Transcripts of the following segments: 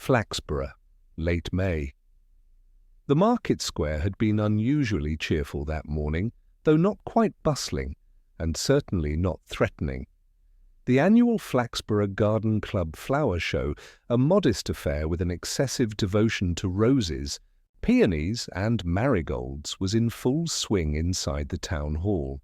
Flaxborough, late May. The market square had been unusually cheerful that morning, though not quite bustling, and certainly not threatening. The annual Flaxborough Garden Club flower show, a modest affair with an excessive devotion to roses, peonies and marigolds, was in full swing inside the town hall.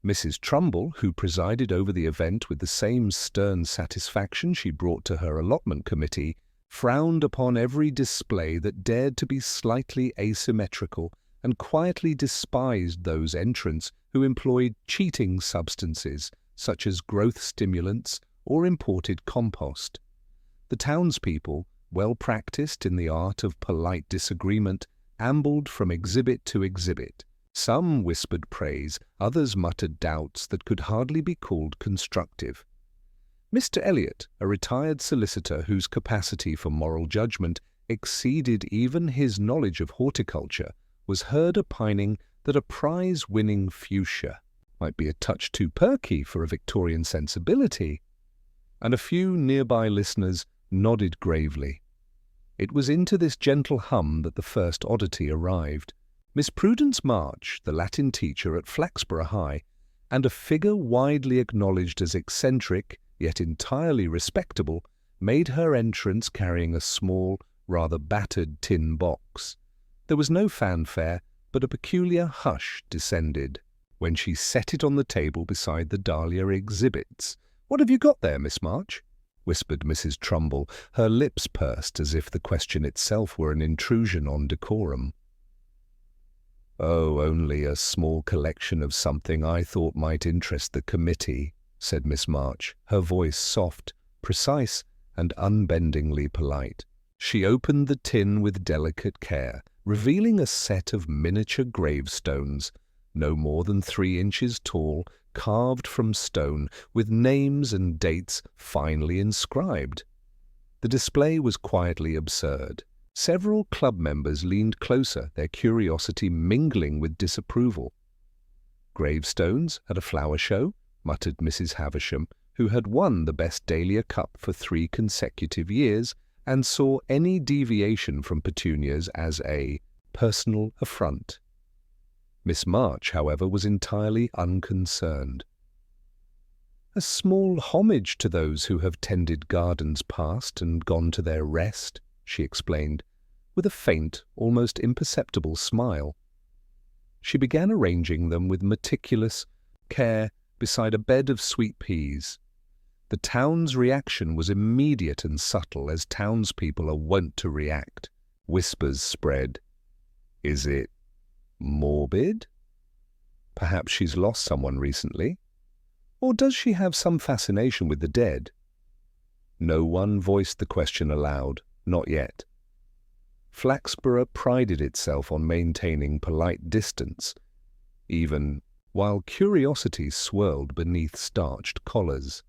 Mrs. Trumbull, who presided over the event with the same stern satisfaction she brought to her allotment committee, frowned upon every display that dared to be slightly asymmetrical and quietly despised those entrants who employed cheating substances such as growth stimulants or imported compost. The townspeople, well practiced in the art of polite disagreement, ambled from exhibit to exhibit. Some whispered praise, others muttered doubts that could hardly be called constructive. Mr. Elliot, a retired solicitor whose capacity for moral judgment exceeded even his knowledge of horticulture, was heard opining that a prize-winning fuchsia might be a touch too perky for a Victorian sensibility, and a few nearby listeners nodded gravely. It was into this gentle hum that the first oddity arrived. Miss Prudence March, the Latin teacher at Flaxborough High, and a figure widely acknowledged as eccentric, yet entirely respectable, made her entrance carrying a small, rather battered tin box. There was no fanfare, but a peculiar hush descended when she set it on the table beside the dahlia exhibits. "What have you got there, Miss March?" whispered Mrs. Trumbull, her lips pursed as if the question itself were an intrusion on decorum. "Oh, only a small collection of something I thought might interest the committee," said Miss March, her voice soft, precise, and unbendingly polite. She opened the tin with delicate care, revealing a set of miniature gravestones, no more than 3 inches tall, carved from stone, with names and dates finely inscribed. The display was quietly absurd. Several club members leaned closer, their curiosity mingling with disapproval. "Gravestones at a flower show?" muttered Mrs. Havisham, who had won the Best Dahlia Cup for 3 consecutive years and saw any deviation from petunias as a personal affront. Miss March, however, was entirely unconcerned. "A small homage to those who have tended gardens past and gone to their rest," she explained, with a faint, almost imperceptible smile. She began arranging them with meticulous care beside a bed of sweet peas. The town's reaction was immediate and subtle, as townspeople are wont to react. Whispers spread. "Is it morbid? Perhaps she's lost someone recently? Or does she have some fascination with the dead?" No one voiced the question aloud, not yet. Flaxborough prided itself on maintaining polite distance, even while curiosity swirled beneath starched collars.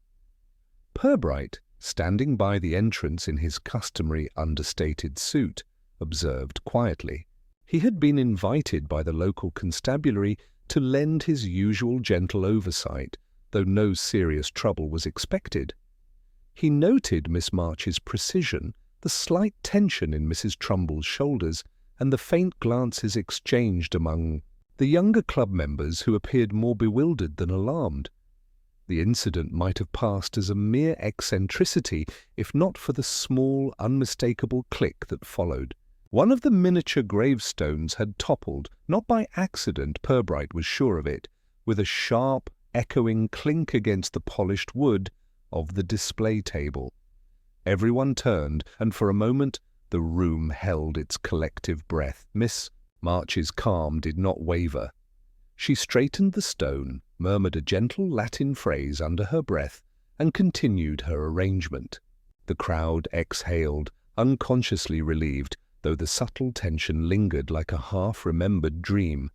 Purbright, standing by the entrance in his customary understated suit, observed quietly. He had been invited by the local constabulary to lend his usual gentle oversight, though no serious trouble was expected. He noted Miss March's precision, the slight tension in Mrs. Trumbull's shoulders, and the faint glances exchanged among the younger club members, who appeared more bewildered than alarmed. The incident might have passed as a mere eccentricity if not for the small, unmistakable click that followed. One of the miniature gravestones had toppled, not by accident, Purbright was sure of it, with a sharp, echoing clink against the polished wood of the display table. Everyone turned, and for a moment the room held its collective breath. Miss March's calm did not waver. She straightened the stone, murmured a gentle Latin phrase under her breath, and continued her arrangement. The crowd exhaled, unconsciously relieved, though the subtle tension lingered like a half-remembered dream.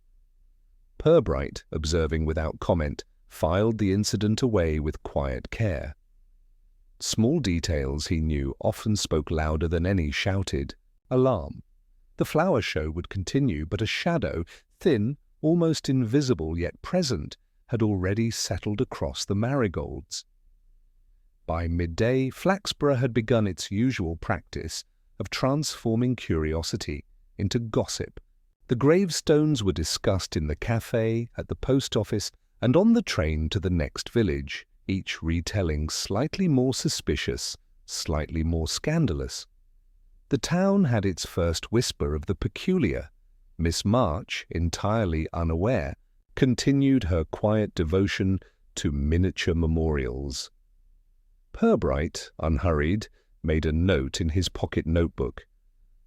Purbright, observing without comment, filed the incident away with quiet care. Small details, he knew, often spoke louder than any shouted alarm. The flower show would continue, but a shadow, thin, almost invisible yet present, had already settled across the marigolds. By midday, Flaxborough had begun its usual practice, of transforming curiosity into gossip. The gravestones were discussed in the cafe, at the post office, and on the train to the next village, each retelling slightly more suspicious, slightly more scandalous. The town had its first whisper of the peculiar. Miss March, entirely unaware, continued her quiet devotion to miniature memorials. Purbright, unhurried, made a note in his pocket notebook.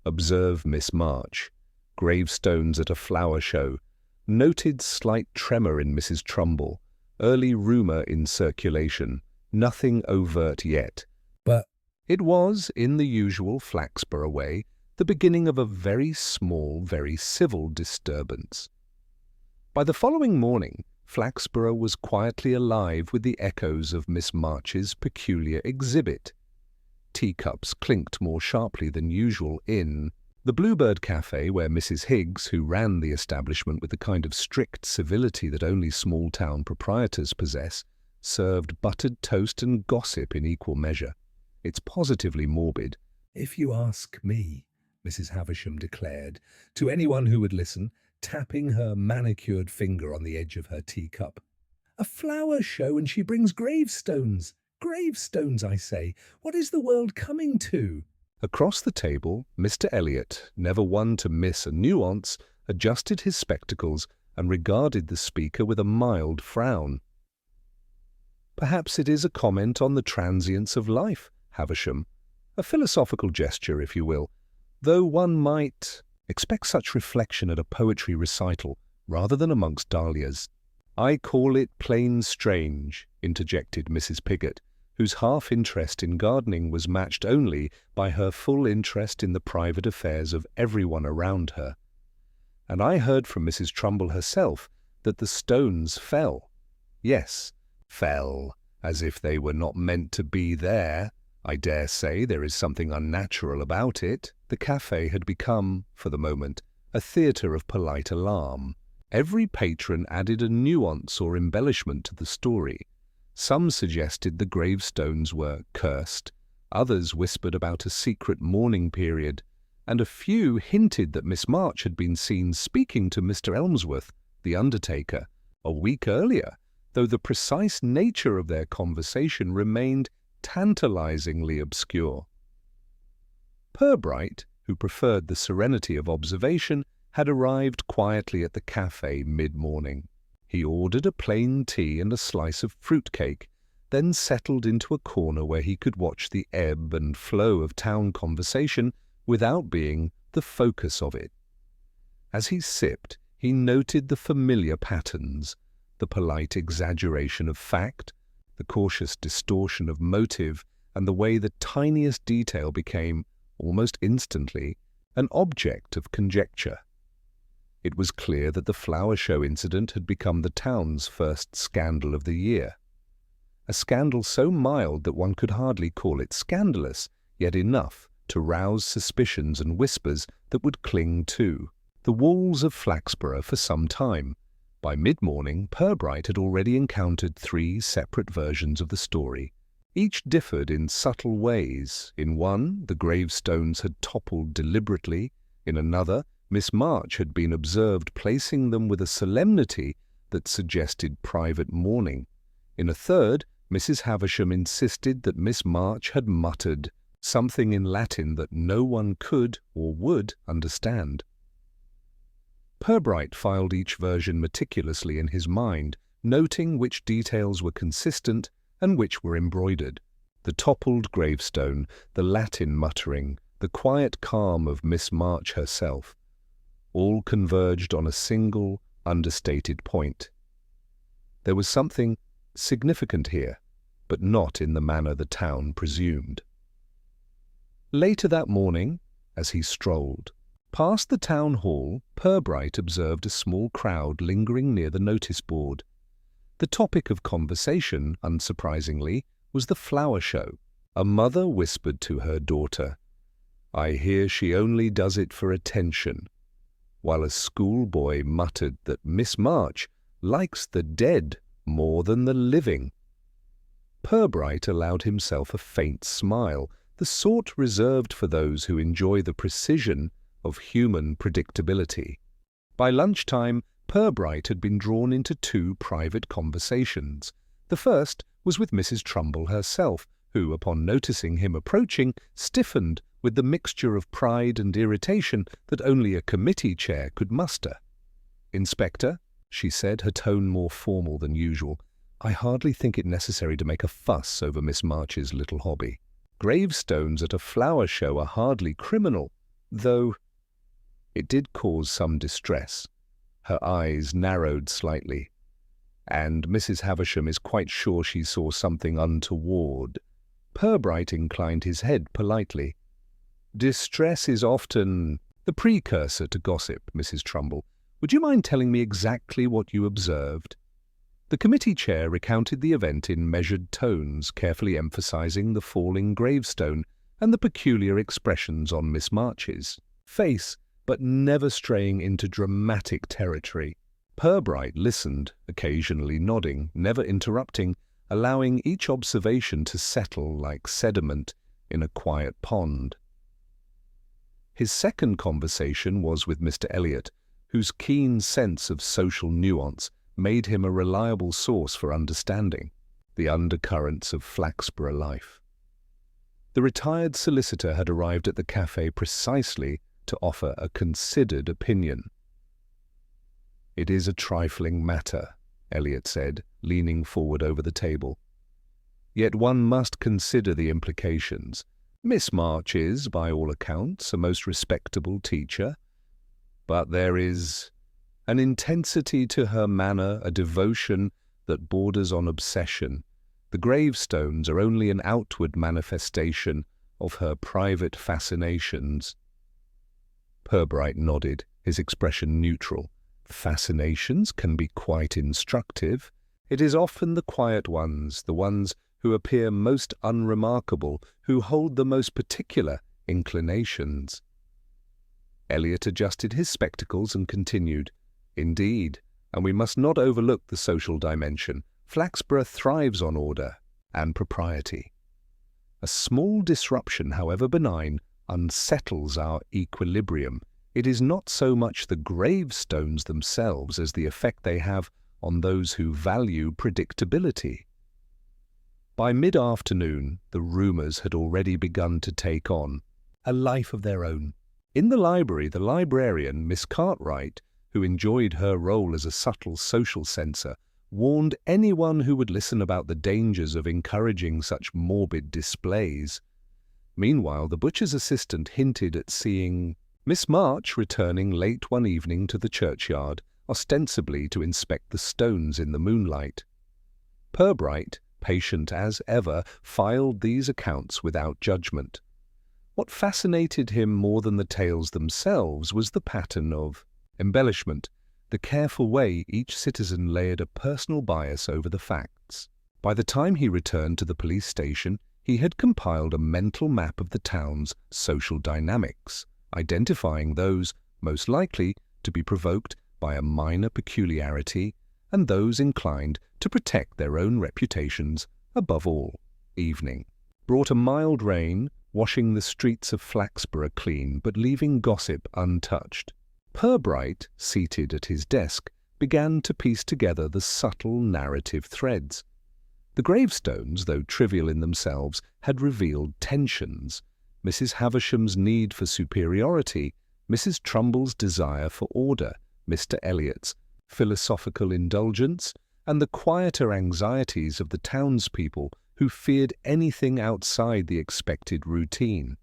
Observe Miss March. Gravestones at a flower show. Noted slight tremor in Mrs. Trumbull. Early rumor in circulation. Nothing overt yet. But it was, in the usual Flaxborough way, the beginning of a very small, very civil disturbance. By the following morning, Flaxborough was quietly alive with the echoes of Miss March's peculiar exhibit. Teacups clinked more sharply than usual in the Bluebird Cafe, where Mrs. Higgs, who ran the establishment with the kind of strict civility that only small-town proprietors possess, served buttered toast and gossip in equal measure. It's positively morbid. "If you ask me," Mrs. Havisham declared, to anyone who would listen, tapping her manicured finger on the edge of her teacup. "A flower show, and she brings gravestones. Gravestones, I say. What is the world coming to?" Across the table, Mr. Elliot, never one to miss a nuance, adjusted his spectacles and regarded the speaker with a mild frown. "Perhaps it is a comment on the transience of life, Havisham. A philosophical gesture, if you will, though one might expect such reflection at a poetry recital rather than amongst dahlias." "I call it plain strange," interjected Mrs. Piggott, whose half-interest in gardening was matched only by her full interest in the private affairs of everyone around her. "And I heard from Mrs. Trumbull herself that the stones fell. Yes, fell, as if they were not meant to be there. I dare say there is something unnatural about it." The cafe had become, for the moment, a theatre of polite alarm. Every patron added a nuance or embellishment to the story. Some suggested the gravestones were cursed, others whispered about a secret mourning period, and a few hinted that Miss March had been seen speaking to Mr. Elmsworth, the undertaker, a week earlier, though the precise nature of their conversation remained tantalizingly obscure. Purbright, who preferred the serenity of observation, had arrived quietly at the cafe mid-morning. He ordered a plain tea and a slice of fruit-cake, then settled into a corner where he could watch the ebb and flow of town conversation without being the focus of it. As he sipped, he noted the familiar patterns, the polite exaggeration of fact, the cautious distortion of motive, and the way the tiniest detail became, almost instantly, an object of conjecture. It was clear that the flower show incident had become the town's first scandal of the year. A scandal so mild that one could hardly call it scandalous, yet enough to rouse suspicions and whispers that would cling to the walls of Flaxborough for some time. By mid-morning, Purbright had already encountered 3 separate versions of the story. Each differed in subtle ways. In one, the gravestones had toppled deliberately. In another, Miss March had been observed placing them with a solemnity that suggested private mourning. In a third, Mrs. Havisham insisted that Miss March had muttered something in Latin that no one could or would understand. Purbright filed each version meticulously in his mind, noting which details were consistent and which were embroidered. The toppled gravestone, the Latin muttering, the quiet calm of Miss March herself, all converged on a single, understated point. There was something significant here, but not in the manner the town presumed. Later that morning, as he strolled past the town hall, Purbright observed a small crowd lingering near the notice board. The topic of conversation, unsurprisingly, was the flower show. A mother whispered to her daughter, "I hear she only does it for attention," while a schoolboy muttered that Miss March likes the dead more than the living. Purbright allowed himself a faint smile, the sort reserved for those who enjoy the precision of human predictability. By lunchtime, Purbright had been drawn into two private conversations. The first was with Mrs. Trumbull herself, who, upon noticing him approaching, stiffened with the mixture of pride and irritation that only a committee chair could muster. "Inspector," she said, her tone more formal than usual, "I hardly think it necessary to make a fuss over Miss March's little hobby. Gravestones at a flower show are hardly criminal, though—" It did cause some distress. Her eyes narrowed slightly. "And Mrs. Havisham is quite sure she saw something untoward." Purbright inclined his head politely. "Distress is often the precursor to gossip, Mrs. Trumbull. Would you mind telling me exactly what you observed?" The committee chair recounted the event in measured tones, carefully emphasizing the falling gravestone and the peculiar expressions on Miss March's face, but never straying into dramatic territory. Purbright listened, occasionally nodding, never interrupting, allowing each observation to settle like sediment in a quiet pond. His second conversation was with Mr. Elliot, whose keen sense of social nuance made him a reliable source for understanding the undercurrents of Flaxborough life. The retired solicitor had arrived at the cafe precisely to offer a considered opinion. "It is a trifling matter," Elliot said, leaning forward over the table. "Yet one must consider the implications. Miss March is, by all accounts, a most respectable teacher, but there is an intensity to her manner, a devotion that borders on obsession. The gravestones are only an outward manifestation of her private fascinations." Purbright nodded, his expression neutral. "Fascinations can be quite instructive. It is often the quiet ones, the ones who appear most unremarkable, who hold the most particular inclinations." Elliot adjusted his spectacles and continued, "Indeed, and we must not overlook the social dimension. Flaxborough thrives on order and propriety. A small disruption, however benign, unsettles our equilibrium. It is not so much the gravestones themselves as the effect they have on those who value predictability." By mid-afternoon, the rumours had already begun to take on a life of their own. In the library, the librarian, Miss Cartwright, who enjoyed her role as a subtle social censor, warned anyone who would listen about the dangers of encouraging such morbid displays. Meanwhile, the butcher's assistant hinted at seeing Miss March returning late one evening to the churchyard, ostensibly to inspect the stones in the moonlight. Purbright, patient as ever, filed these accounts without judgment. What fascinated him more than the tales themselves was the pattern of embellishment, the careful way each citizen layered a personal bias over the facts. By the time he returned to the police station, he had compiled a mental map of the town's social dynamics, identifying those most likely to be provoked by a minor peculiarity and those inclined to protect their own reputations above all. Evening brought a mild rain, washing the streets of Flaxborough clean but leaving gossip untouched. Purbright, seated at his desk, began to piece together the subtle narrative threads. The gravestones, though trivial in themselves, had revealed tensions. Mrs. Havisham's need for superiority, Mrs. Trumbull's desire for order, Mr. Elliot's philosophical indulgence, and the quieter anxieties of the townspeople who feared anything outside the expected routine.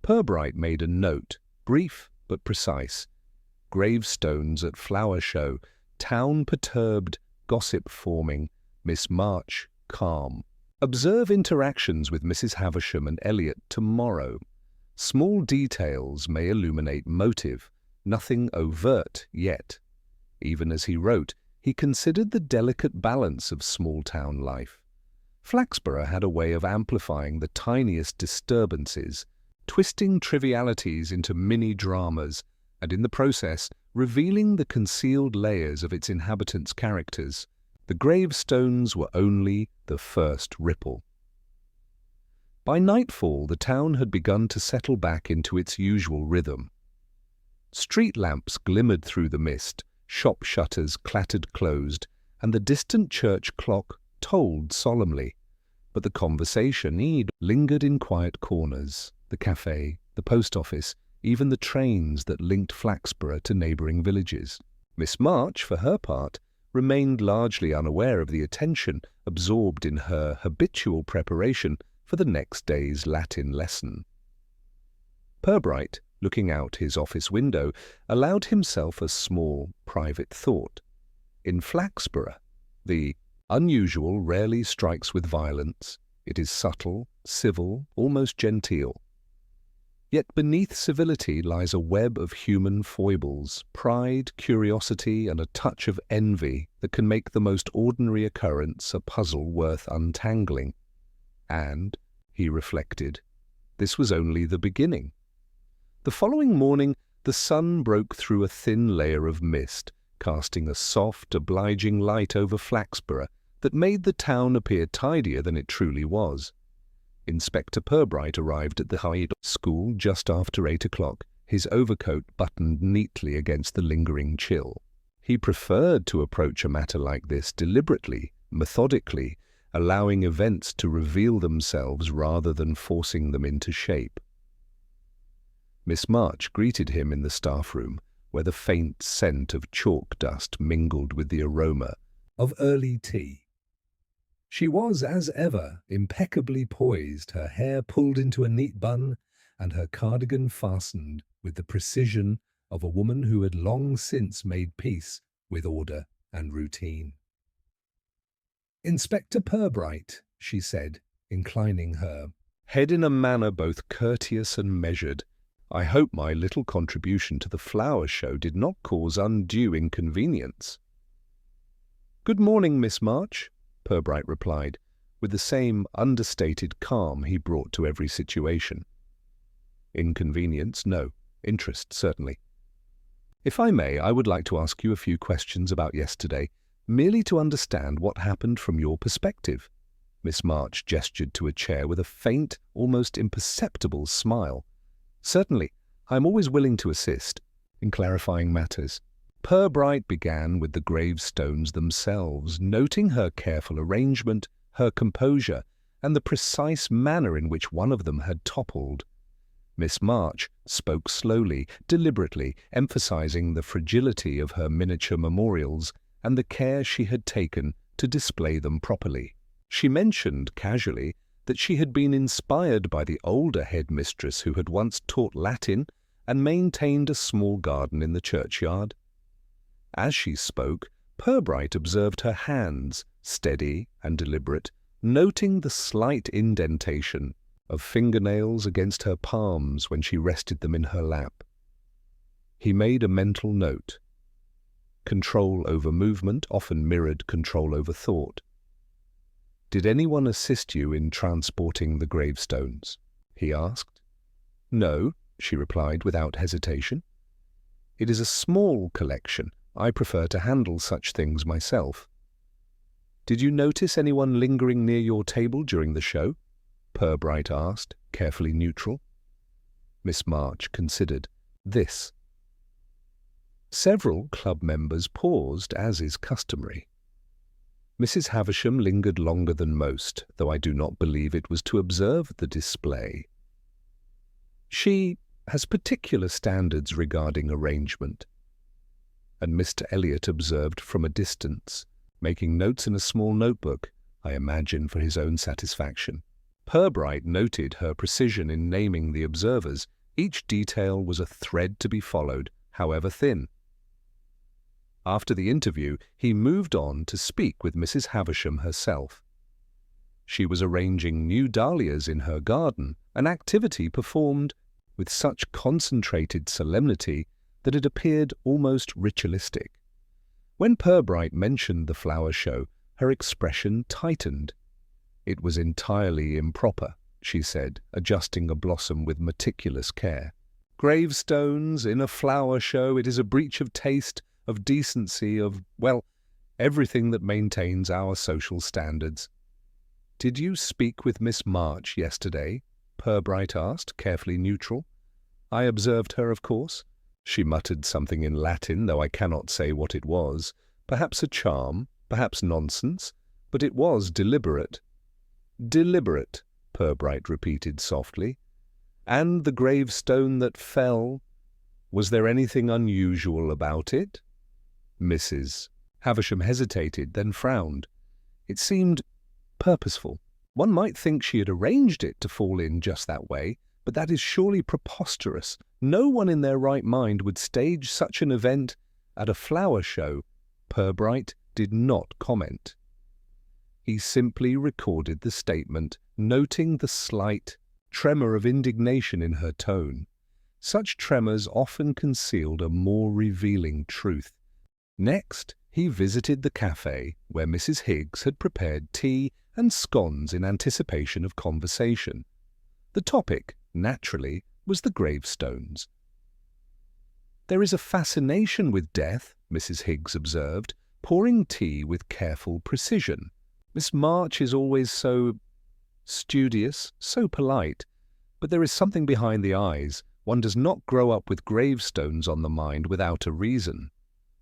Purbright made a note, brief but precise. Gravestones at flower show, town perturbed, gossip forming, Miss March calm. Observe interactions with Mrs. Havisham and Elliot tomorrow. Small details may illuminate motive, nothing overt yet. Even as he wrote, he considered the delicate balance of small-town life. Flaxborough had a way of amplifying the tiniest disturbances, twisting trivialities into mini-dramas, and in the process revealing the concealed layers of its inhabitants' characters. The gravestones were only the first ripple. By nightfall, the town had begun to settle back into its usual rhythm. Street lamps glimmered through the mist, shop shutters clattered closed, and the distant church clock tolled solemnly. But the conversation lingered in quiet corners, the cafe, the post office, even the trains that linked Flaxborough to neighbouring villages. Miss March, for her part, remained largely unaware of the attention, absorbed in her habitual preparation for the next day's Latin lesson. Purbright, looking out his office window, allowed himself a small, private thought. In Flaxborough, the unusual rarely strikes with violence. It is subtle, civil, almost genteel. Yet beneath civility lies a web of human foibles, pride, curiosity, and a touch of envy that can make the most ordinary occurrence a puzzle worth untangling. And, he reflected, this was only the beginning. The following morning, the sun broke through a thin layer of mist, casting a soft, obliging light over Flaxborough that made the town appear tidier than it truly was. Inspector Purbright arrived at the high school just after 8 o'clock, his overcoat buttoned neatly against the lingering chill. He preferred to approach a matter like this deliberately, methodically, allowing events to reveal themselves rather than forcing them into shape. Miss March greeted him in the staff room, where the faint scent of chalk dust mingled with the aroma of early tea. She was, as ever, impeccably poised, her hair pulled into a neat bun, and her cardigan fastened with the precision of a woman who had long since made peace with order and routine. "Inspector Purbright," she said, inclining her head in a manner both courteous and measured, "I hope my little contribution to the flower show did not cause undue inconvenience." "Good morning, Miss March," Purbright replied, with the same understated calm he brought to every situation. "Inconvenience, no. Interest, certainly. If I may, I would like to ask you a few questions about yesterday, merely to understand what happened from your perspective." Miss March gestured to a chair with a faint, almost imperceptible smile. "Certainly, I am always willing to assist in clarifying matters." Purbright began with the gravestones themselves, noting her careful arrangement, her composure, and the precise manner in which one of them had toppled. Miss March spoke slowly, deliberately, emphasizing the fragility of her miniature memorials and the care she had taken to display them properly. She mentioned, casually, that she had been inspired by the older headmistress who had once taught Latin and maintained a small garden in the churchyard. As she spoke, Purbright observed her hands, steady and deliberate, noting the slight indentation of fingernails against her palms when she rested them in her lap. He made a mental note. Control over movement often mirrored control over thought. "Did anyone assist you in transporting the gravestones?" he asked. "No," she replied without hesitation. "It is a small collection. I prefer to handle such things myself." "Did you notice anyone lingering near your table during the show?" Purbright asked, carefully neutral. Miss March considered. "This." Several club members paused, as is customary. Mrs. Havisham lingered longer than most, though I do not believe it was to observe the display. She has particular standards regarding arrangement. And Mr. Elliot observed from a distance, making notes in a small notebook, I imagine for his own satisfaction. Purbright noted her precision in naming the observers. Each detail was a thread to be followed, however thin. After the interview, he moved on to speak with Mrs. Havisham herself. She was arranging new dahlias in her garden, an activity performed with such concentrated solemnity that it appeared almost ritualistic. When Purbright mentioned the flower show, her expression tightened. "It was entirely improper," she said, adjusting a blossom with meticulous care. "Gravestones in a flower show, it is a breach of taste, of decency, of, well, everything that maintains our social standards." "Did you speak with Miss March yesterday?" Purbright asked, carefully neutral. "I observed her, of course." She muttered something in Latin, though I cannot say what it was. Perhaps a charm, perhaps nonsense, but it was deliberate. "Deliberate," Purbright repeated softly. "And the gravestone that fell, was there anything unusual about it?" Mrs. Havisham hesitated, then frowned. It seemed purposeful. One might think she had arranged it to fall in just that way, but that is surely preposterous. No one in their right mind would stage such an event at a flower show. Purbright did not comment. He simply recorded the statement, noting the slight tremor of indignation in her tone. Such tremors often concealed a more revealing truth. Next, he visited the cafe where Mrs. Higgs had prepared tea and scones in anticipation of conversation. The topic, naturally, was the gravestones. "There is a fascination with death," Mrs. Higgs observed, pouring tea with careful precision. "Miss March is always so studious, so polite, but there is something behind the eyes. One does not grow up with gravestones on the mind without a reason."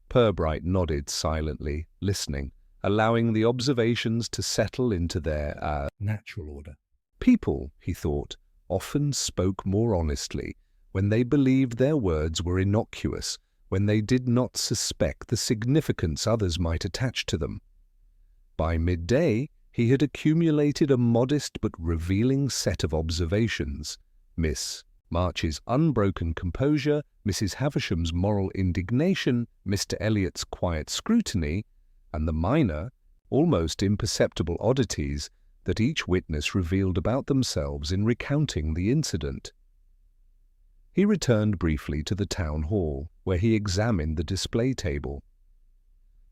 Purbright nodded silently, listening, allowing the observations to settle into their natural order. People, he thought, often spoke more honestly when they believed their words were innocuous, when they did not suspect the significance others might attach to them. By midday, he had accumulated a modest but revealing set of observations. Miss March's unbroken composure, Mrs. Havisham's moral indignation, Mr. Elliot's quiet scrutiny, and the minor, almost imperceptible oddities that each witness revealed about themselves in recounting the incident. He returned briefly to the town hall, where he examined the display table.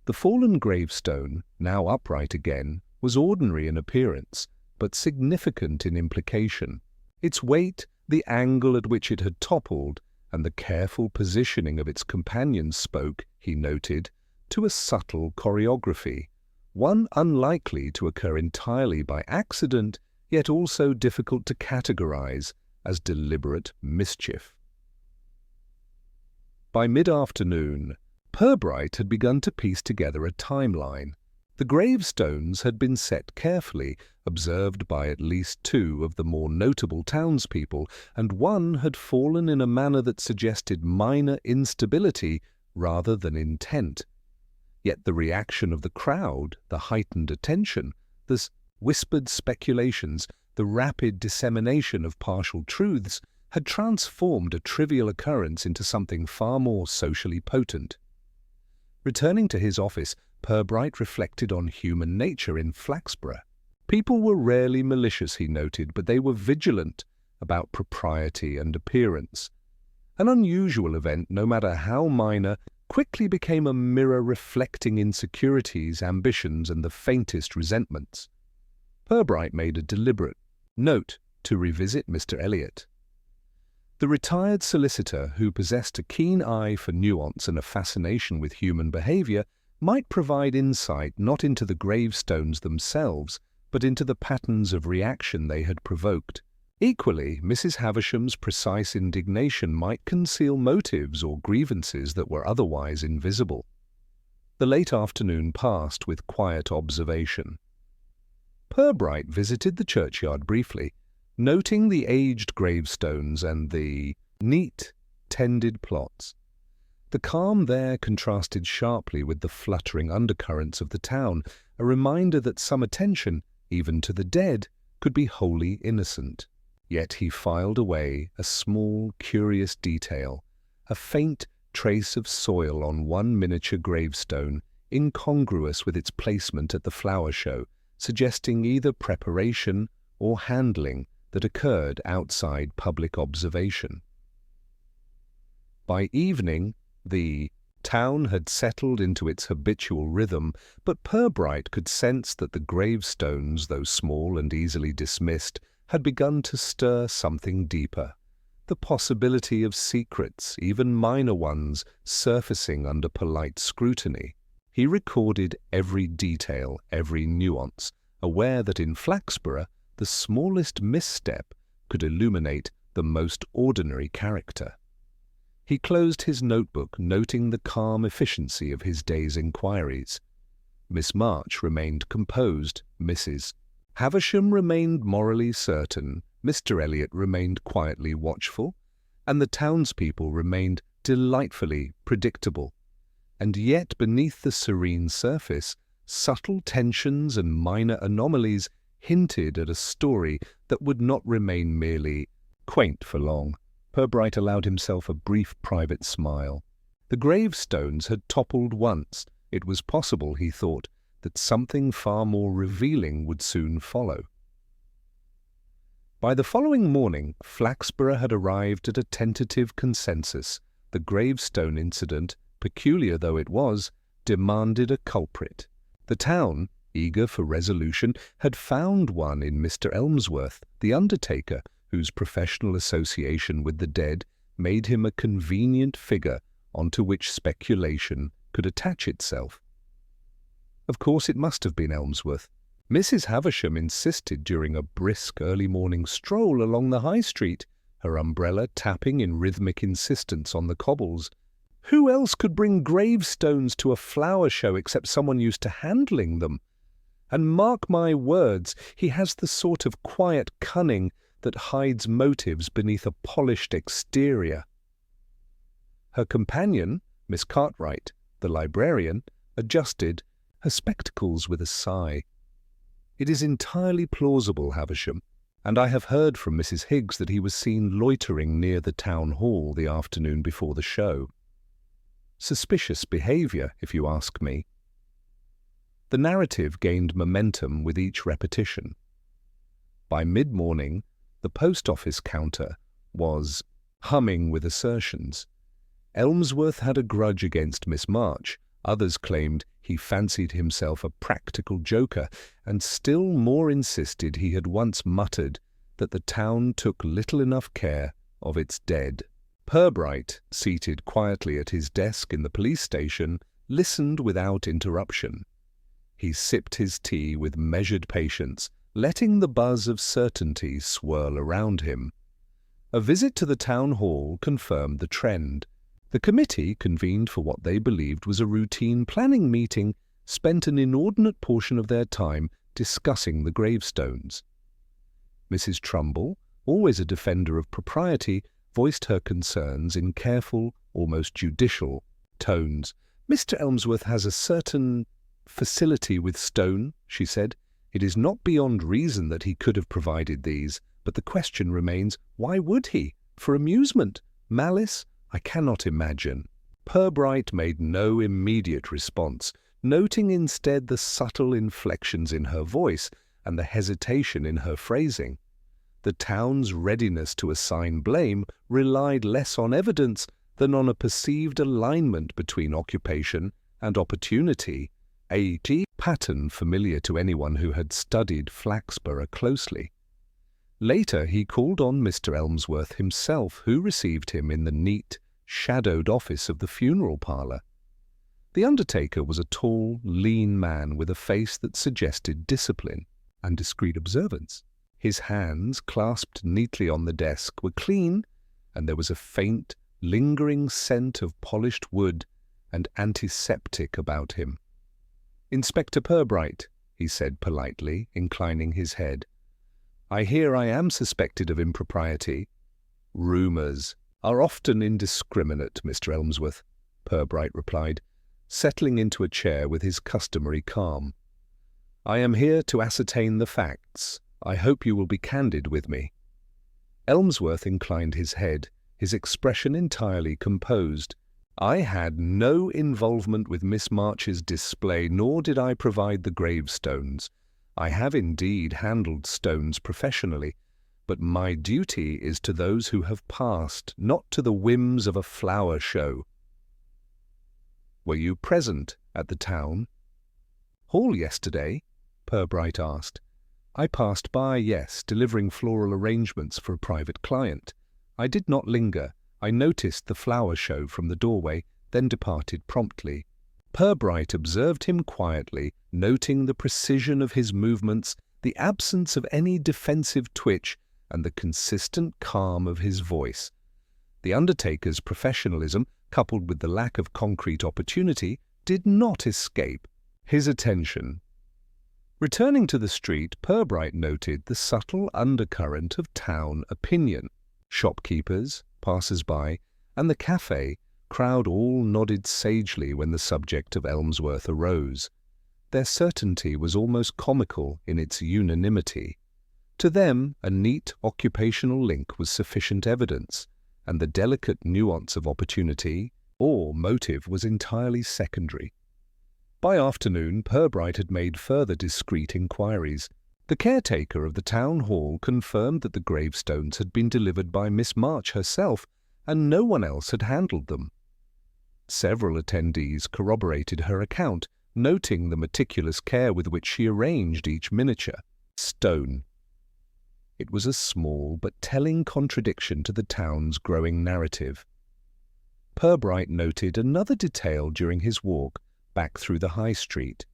The fallen gravestone, now upright again, was ordinary in appearance, but significant in implication. Its weight, the angle at which it had toppled, and the careful positioning of its companions spoke, he noted, to a subtle choreography, one unlikely to occur entirely by accident, yet also difficult to categorize as deliberate mischief. By mid-afternoon, Purbright had begun to piece together a timeline. The gravestones had been set carefully, observed by at least 2 of the more notable townspeople, and one had fallen in a manner that suggested minor instability rather than intent. Yet the reaction of the crowd, the heightened attention, the whispered speculations, the rapid dissemination of partial truths had transformed a trivial occurrence into something far more socially potent. Returning to his office, Purbright reflected on human nature in Flaxborough. People were rarely malicious, he noted, but they were vigilant about propriety and appearance. An unusual event, no matter how minor, quickly became a mirror reflecting insecurities, ambitions, and the faintest resentments. Purbright made a deliberate note to revisit Mr. Elliot. The retired solicitor, who possessed a keen eye for nuance and a fascination with human behavior, might provide insight not into the gravestones themselves, but into the patterns of reaction they had provoked. Equally, Mrs. Havisham's precise indignation might conceal motives or grievances that were otherwise invisible. The late afternoon passed with quiet observation. Purbright visited the churchyard briefly, noting the aged gravestones and the neat, tended plots. The calm there contrasted sharply with the fluttering undercurrents of the town, a reminder that some attention, even to the dead, could be wholly innocent. Yet he filed away a small, curious detail, a faint trace of soil on one miniature gravestone, incongruous with its placement at the flower show, suggesting either preparation or handling that occurred outside public observation. By evening, the town had settled into its habitual rhythm, but Purbright could sense that the gravestones, though small and easily dismissed, had begun to stir something deeper, the possibility of secrets, even minor ones, surfacing under polite scrutiny. He recorded every detail, every nuance, aware that in Flaxborough the smallest misstep could illuminate the most ordinary character. He closed his notebook, noting the calm efficiency of his day's inquiries. Miss March remained composed, Mrs. Havisham remained morally certain, Mr. Elliot remained quietly watchful, and the townspeople remained delightfully predictable. And yet beneath the serene surface, subtle tensions and minor anomalies hinted at a story that would not remain merely quaint for long. Purbright allowed himself a brief private smile. The gravestones had toppled once. It was possible, he thought, that something far more revealing would soon follow. By the following morning, Flaxborough had arrived at a tentative consensus. The gravestone incident, peculiar though it was, demanded a culprit. The town, eager for resolution, had found one in Mr. Elmsworth, the undertaker, whose professional association with the dead made him a convenient figure onto which speculation could attach itself. Of course it must have been Elmsworth. Mrs. Havisham insisted during a brisk early morning stroll along the high street, her umbrella tapping in rhythmic insistence on the cobbles. Who else could bring gravestones to a flower show except someone used to handling them? And mark my words, he has the sort of quiet cunning that hides motives beneath a polished exterior. Her companion, Miss Cartwright, the librarian, adjusted her spectacles with a sigh. It is entirely plausible, Havisham, and I have heard from Mrs. Higgs that he was seen loitering near the town hall the afternoon before the show. Suspicious behaviour, if you ask me. The narrative gained momentum with each repetition. By mid-morning, the post office counter was humming with assertions. Elmsworth had a grudge against Miss March. Others claimed he fancied himself a practical joker, and still more insisted he had once muttered that the town took little enough care of its dead. Purbright, seated quietly at his desk in the police station, listened without interruption. He sipped his tea with measured patience, letting the buzz of certainty swirl around him. A visit to the town hall confirmed the trend. The committee, convened for what they believed was a routine planning meeting, spent an inordinate portion of their time discussing the gravestones. Mrs. Trumbull, always a defender of propriety, voiced her concerns in careful, almost judicial tones. "Mr. Elmsworth has a certain facility with stone," she said. "It is not beyond reason that he could have provided these, but the question remains, why would he? For amusement? Malice? I cannot imagine." Purbright made no immediate response, noting instead the subtle inflections in her voice and the hesitation in her phrasing. The town's readiness to assign blame relied less on evidence than on a perceived alignment between occupation and opportunity, a pattern familiar to anyone who had studied Flaxborough closely. Later he called on Mr. Elmsworth himself, who received him in the neat, shadowed office of the funeral parlour. The undertaker was a tall, lean man with a face that suggested discipline and discreet observance. His hands, clasped neatly on the desk, were clean, and there was a faint, lingering scent of polished wood and antiseptic about him. "Inspector Purbright," he said politely, inclining his head. "I hear I am suspected of impropriety." "Rumours are often indiscriminate, Mr. Elmsworth," Purbright replied, settling into a chair with his customary calm. "I am here to ascertain the facts. I hope you will be candid with me." Elmsworth inclined his head, his expression entirely composed. "I had no involvement with Miss March's display, nor did I provide the gravestones. I have indeed handled stones professionally, but my duty is to those who have passed, not to the whims of a flower show." "Were you present at the town hall yesterday?" Purbright asked. "I passed by, yes, delivering floral arrangements for a private client. I did not linger. I noticed the flower show from the doorway, then departed promptly." Purbright observed him quietly, noting the precision of his movements, the absence of any defensive twitch, and the consistent calm of his voice. The undertaker's professionalism, coupled with the lack of concrete opportunity, did not escape his attention. Returning to the street, Purbright noted the subtle undercurrent of town opinion. Shopkeepers, passers-by, and the cafe crowd all nodded sagely when the subject of Elmsworth arose. Their certainty was almost comical in its unanimity. To them, a neat occupational link was sufficient evidence, and the delicate nuance of opportunity or motive was entirely secondary. By afternoon, Purbright had made further discreet inquiries. The caretaker of the town hall confirmed that the gravestones had been delivered by Miss March herself, and no one else had handled them. Several attendees corroborated her account, noting the meticulous care with which she arranged each miniature stone. It was a small but telling contradiction to the town's growing narrative. Purbright noted another detail during his walk back through the high street.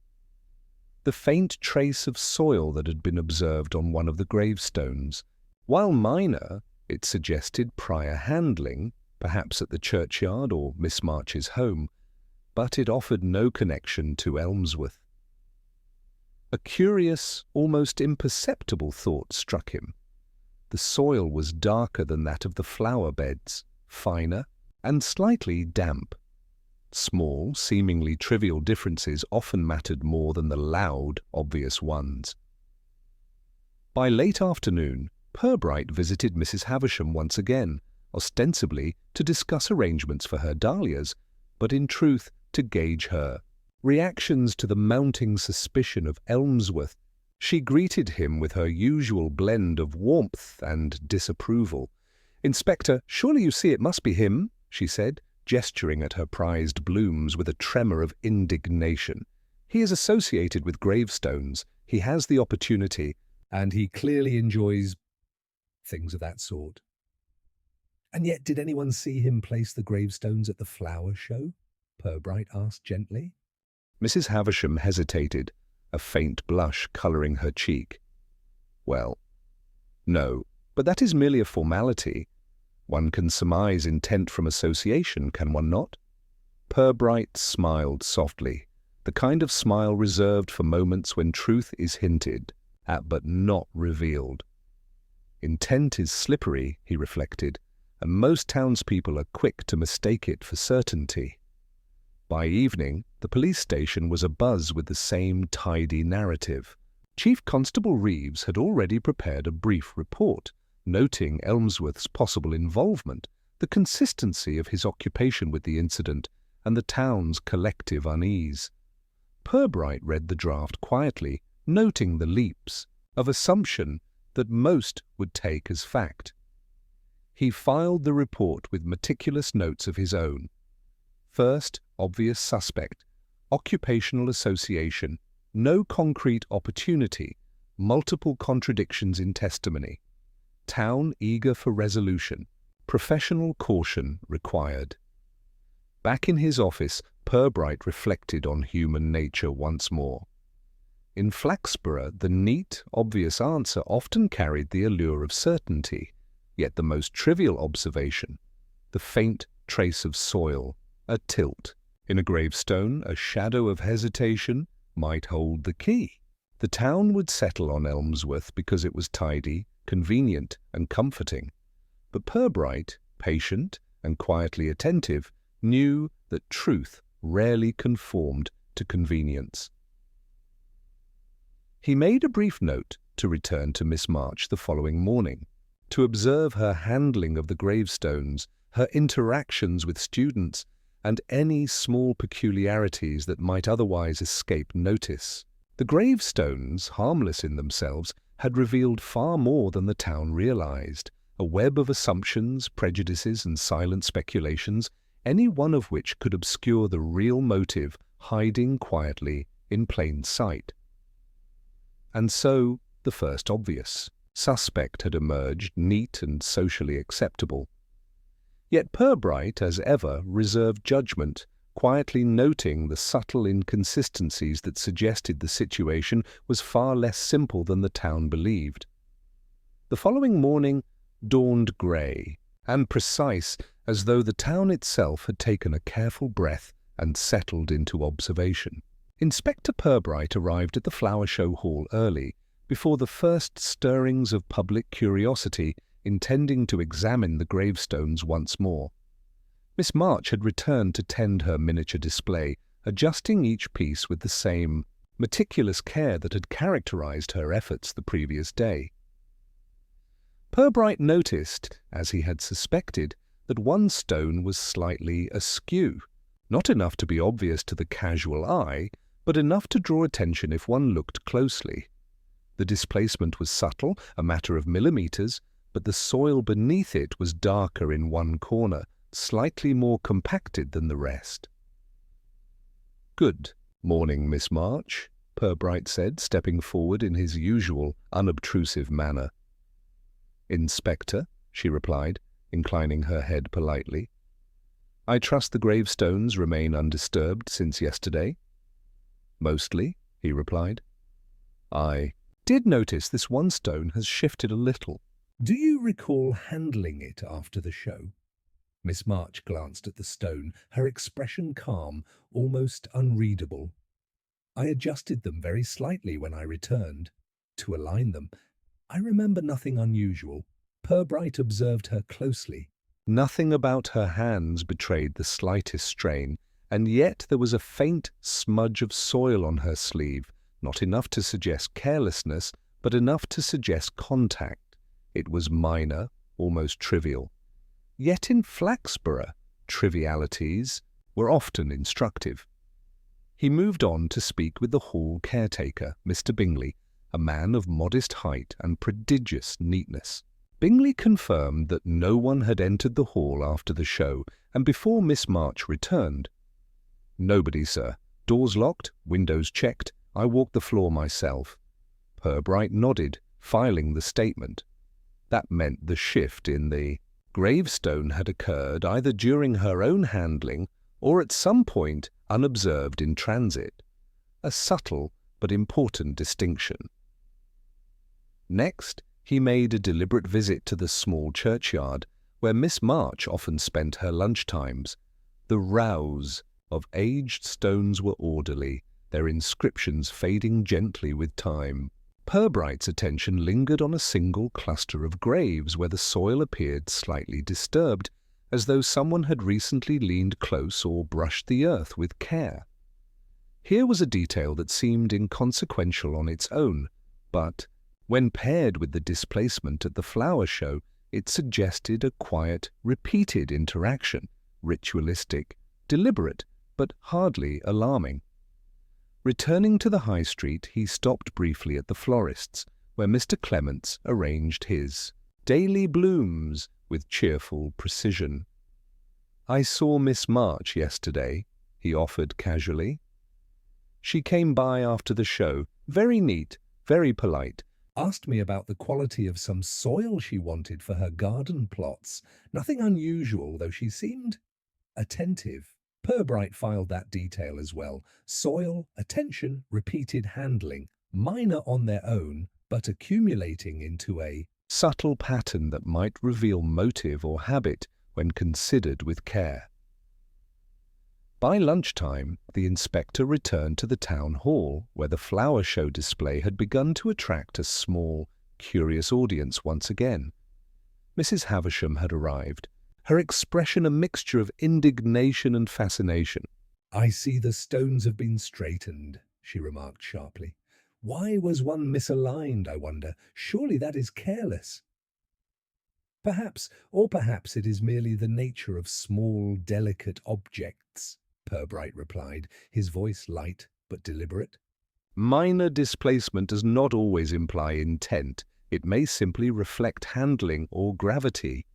The faint trace of soil that had been observed on one of the gravestones. While minor, it suggested prior handling, perhaps at the churchyard or Miss March's home, but it offered no connection to Elmsworth. A curious, almost imperceptible thought struck him. The soil was darker than that of the flower beds, finer, and slightly damp. Small, seemingly trivial differences often mattered more than the loud, obvious ones. By late afternoon, Purbright visited Mrs. Havisham once again, ostensibly to discuss arrangements for her dahlias, but in truth to gauge her reactions to the mounting suspicion of Elmsworth. She greeted him with her usual blend of warmth and disapproval. "Inspector, surely you see it must be him," she said, gesturing at her prized blooms with a tremor of indignation. "He is associated with gravestones, he has the opportunity, and he clearly enjoys things of that sort." "And yet did anyone see him place the gravestones at the flower show?" Purbright asked gently. Mrs. Havisham hesitated, a faint blush colouring her cheek. "Well, no, but that is merely a formality. One can surmise intent from association, can one not?" Purbright smiled softly, the kind of smile reserved for moments when truth is hinted at but not revealed. Intent is slippery, he reflected, and most townspeople are quick to mistake it for certainty. By evening, the police station was abuzz with the same tidy narrative. Chief Constable Reeves had already prepared a brief report, noting Elmsworth's possible involvement, the consistency of his occupation with the incident, and the town's collective unease. Purbright read the draft quietly, noting the leaps of assumption that most would take as fact. He filed the report with meticulous notes of his own. First, obvious suspect, occupational association, no concrete opportunity, multiple contradictions in testimony, town eager for resolution, professional caution required. Back in his office, Purbright reflected on human nature once more. In Flaxborough, the neat, obvious answer often carried the allure of certainty, yet the most trivial observation, the faint trace of soil, a tilt in a gravestone, a shadow of hesitation, might hold the key. The town would settle on Elmsworth because it was tidy, convenient, and comforting. But Purbright, patient and quietly attentive, knew that truth rarely conformed to convenience. He made a brief note to return to Miss March the following morning, to observe her handling of the gravestones, her interactions with students, and any small peculiarities that might otherwise escape notice. The gravestones, harmless in themselves, had revealed far more than the town realized, a web of assumptions, prejudices, and silent speculations, any one of which could obscure the real motive hiding quietly in plain sight. And so, the first obvious suspect had emerged, neat and socially acceptable. Yet Purbright, as ever, reserved judgment, quietly noting the subtle inconsistencies that suggested the situation was far less simple than the town believed. The following morning dawned grey and precise, as though the town itself had taken a careful breath and settled into observation. Inspector Purbright arrived at the flower show hall early, before the first stirrings of public curiosity, intending to examine the gravestones once more. Miss March had returned to tend her miniature display, adjusting each piece with the same meticulous care that had characterized her efforts the previous day. Purbright noticed, as he had suspected, that one stone was slightly askew, not enough to be obvious to the casual eye, but enough to draw attention if one looked closely. The displacement was subtle, a matter of millimeters, but the soil beneath it was darker in one corner, slightly more compacted than the rest. "Good morning, Miss March," Purbright said, stepping forward in his usual unobtrusive manner. "Inspector," she replied, inclining her head politely. "I trust the gravestones remain undisturbed since yesterday?" "Mostly," he replied. "I did notice this one stone has shifted a little. Do you recall handling it after the show?" Miss March glanced at the stone, her expression calm, almost unreadable. "I adjusted them very slightly when I returned, to align them. I remember nothing unusual." Purbright observed her closely. Nothing about her hands betrayed the slightest strain, and yet there was a faint smudge of soil on her sleeve, not enough to suggest carelessness, but enough to suggest contact. It was minor, almost trivial. Yet in Flaxborough, trivialities were often instructive. He moved on to speak with the hall caretaker, Mr. Bingley, a man of modest height and prodigious neatness. Bingley confirmed that no one had entered the hall after the show and before Miss March returned. "Nobody, sir. Doors locked, windows checked. I walked the floor myself." Purbright nodded, filing the statement. That meant the shift in the gravestone had occurred either during her own handling or at some point unobserved in transit. A subtle but important distinction. Next, he made a deliberate visit to the small churchyard, where Miss March often spent her lunchtimes. The rows of aged stones were orderly, their inscriptions fading gently with time. Purbright's attention lingered on a single cluster of graves where the soil appeared slightly disturbed, as though someone had recently leaned close or brushed the earth with care. Here was a detail that seemed inconsequential on its own, but when paired with the displacement at the flower show, it suggested a quiet, repeated interaction, ritualistic, deliberate, but hardly alarming. Returning to the high street, he stopped briefly at the florist's, where Mr. Clements arranged his daily blooms with cheerful precision. "I saw Miss March yesterday," he offered casually. "She came by after the show, very neat, very polite. Asked me about the quality of some soil she wanted for her garden plots. Nothing unusual, though she seemed attentive." Purbright filed that detail as well. Soil, attention, repeated handling, minor on their own, but accumulating into a subtle pattern that might reveal motive or habit when considered with care. By lunchtime, the inspector returned to the town hall, where the flower show display had begun to attract a small, curious audience once again. Mrs. Havisham had arrived, her expression a mixture of indignation and fascination. "I see the stones have been straightened," she remarked sharply. "Why was one misaligned, I wonder? Surely that is careless." Perhaps it is merely the nature of small, delicate objects," Purbright replied, his voice light but deliberate. "Minor displacement does not always imply intent. It may simply reflect handling or gravity."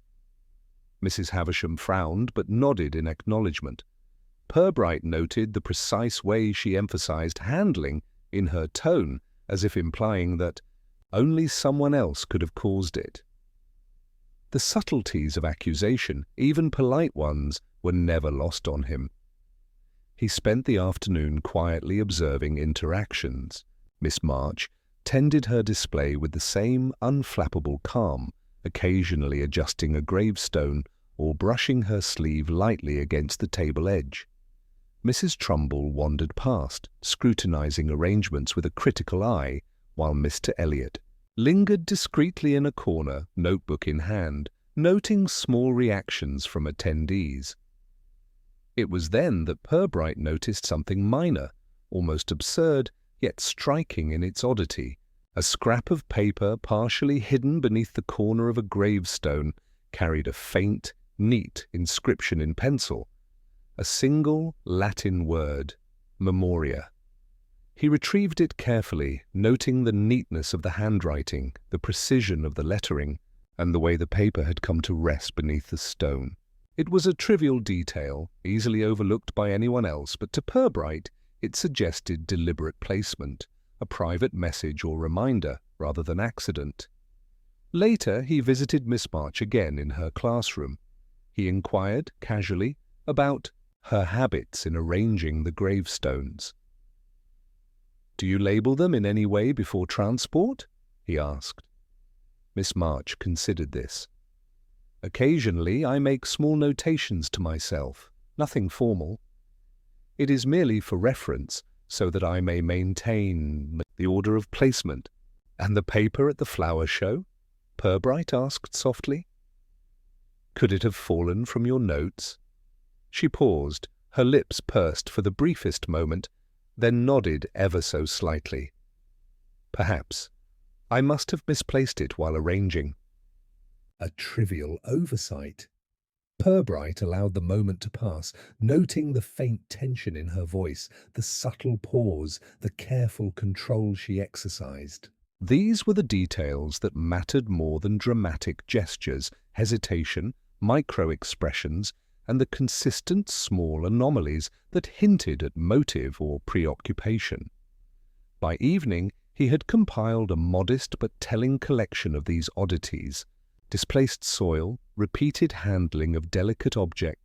Mrs. Havisham frowned but nodded in acknowledgement. Purbright noted the precise way she emphasized handling in her tone, as if implying that only someone else could have caused it. The subtleties of accusation, even polite ones, were never lost on him. He spent the afternoon quietly observing interactions. Miss March tended her display with the same unflappable calm, occasionally adjusting a gravestone or brushing her sleeve lightly against the table edge. Mrs. Trumbull wandered past, scrutinizing arrangements with a critical eye, while Mr. Elliot lingered discreetly in a corner, notebook in hand, noting small reactions from attendees. It was then that Purbright noticed something minor, almost absurd, yet striking in its oddity. A scrap of paper partially hidden beneath the corner of a gravestone carried a faint, neat inscription in pencil, a single Latin word, memoria. He retrieved it carefully, noting the neatness of the handwriting, the precision of the lettering, and the way the paper had come to rest beneath the stone. It was a trivial detail, easily overlooked by anyone else, but to Purbright it suggested deliberate placement, a private message or reminder rather than accident. Later he visited Miss March again in her classroom. He inquired, casually, about her habits in arranging the gravestones. "Do you label them in any way before transport?" he asked. Miss March considered this. "Occasionally I make small notations to myself, nothing formal. It is merely for reference, so that I may maintain the order of placement." "And the paper at the flower show?" Purbright asked softly. "Could it have fallen from your notes?" She paused, her lips pursed for the briefest moment, then nodded ever so slightly. "Perhaps. I must have misplaced it while arranging." A trivial oversight. Purbright allowed the moment to pass, noting the faint tension in her voice, the subtle pause, the careful control she exercised. These were the details that mattered more than dramatic gestures, hesitation, micro-expressions, and the consistent small anomalies that hinted at motive or preoccupation. By evening, he had compiled a modest but telling collection of these oddities: displaced soil, repeated handling of delicate objects,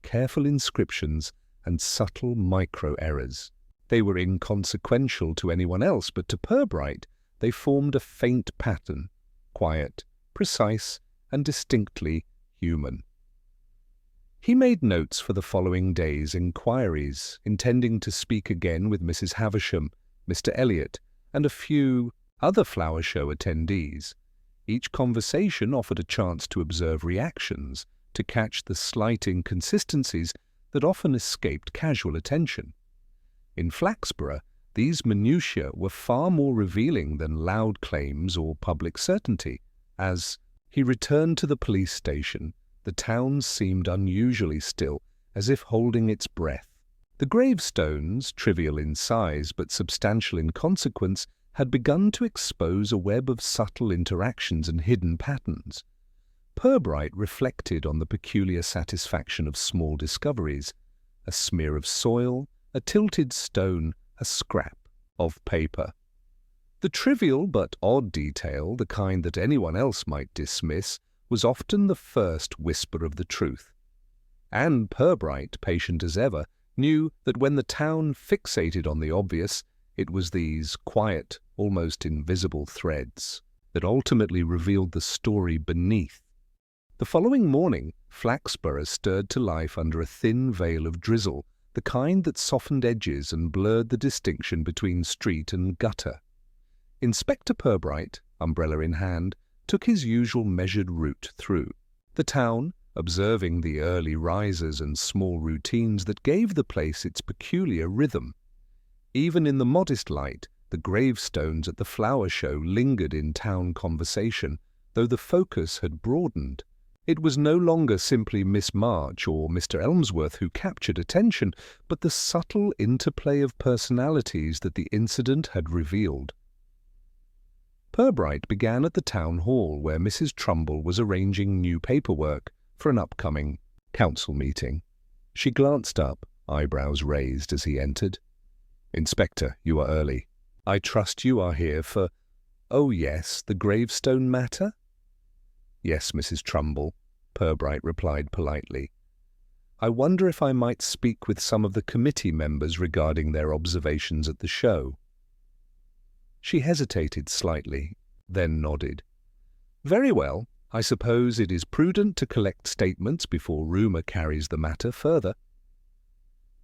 careful inscriptions, and subtle micro-errors. They were inconsequential to anyone else, but to Purbright they formed a faint pattern, quiet, precise, and distinctly human. He made notes for the following day's inquiries, intending to speak again with Mrs. Havisham, Mr. Elliot, and a few other flower show attendees. Each conversation offered a chance to observe reactions, to catch the slight inconsistencies that often escaped casual attention. In Flaxborough, these minutiae were far more revealing than loud claims or public certainty. As he returned to the police station, the town seemed unusually still, as if holding its breath. The gravestones, trivial in size but substantial in consequence, had begun to expose a web of subtle interactions and hidden patterns. Purbright reflected on the peculiar satisfaction of small discoveries: a smear of soil, a tilted stone, a scrap of paper. The trivial but odd detail, the kind that anyone else might dismiss, was often the first whisper of the truth. And Purbright, patient as ever, knew that when the town fixated on the obvious, it was these quiet, almost invisible threads that ultimately revealed the story beneath. The following morning, Flaxborough stirred to life under a thin veil of drizzle, the kind that softened edges and blurred the distinction between street and gutter. Inspector Purbright, umbrella in hand, took his usual measured route through the town, observing the early risers and small routines that gave the place its peculiar rhythm. Even in the modest light, the gravestones at the flower show lingered in town conversation, though the focus had broadened. It was no longer simply Miss March or Mr. Elmsworth who captured attention, but the subtle interplay of personalities that the incident had revealed. Purbright began at the town hall, where Mrs. Trumbull was arranging new paperwork for an upcoming council meeting. She glanced up, eyebrows raised, as he entered. "Inspector, you are early. I trust you are here for—" "Oh yes, the gravestone matter?" "Yes, Mrs. Trumbull," Purbright replied politely. I wonder if I might speak with some of the committee members regarding their observations at the show." She hesitated slightly, then nodded. "Very well. I suppose it is prudent to collect statements before rumour carries the matter further."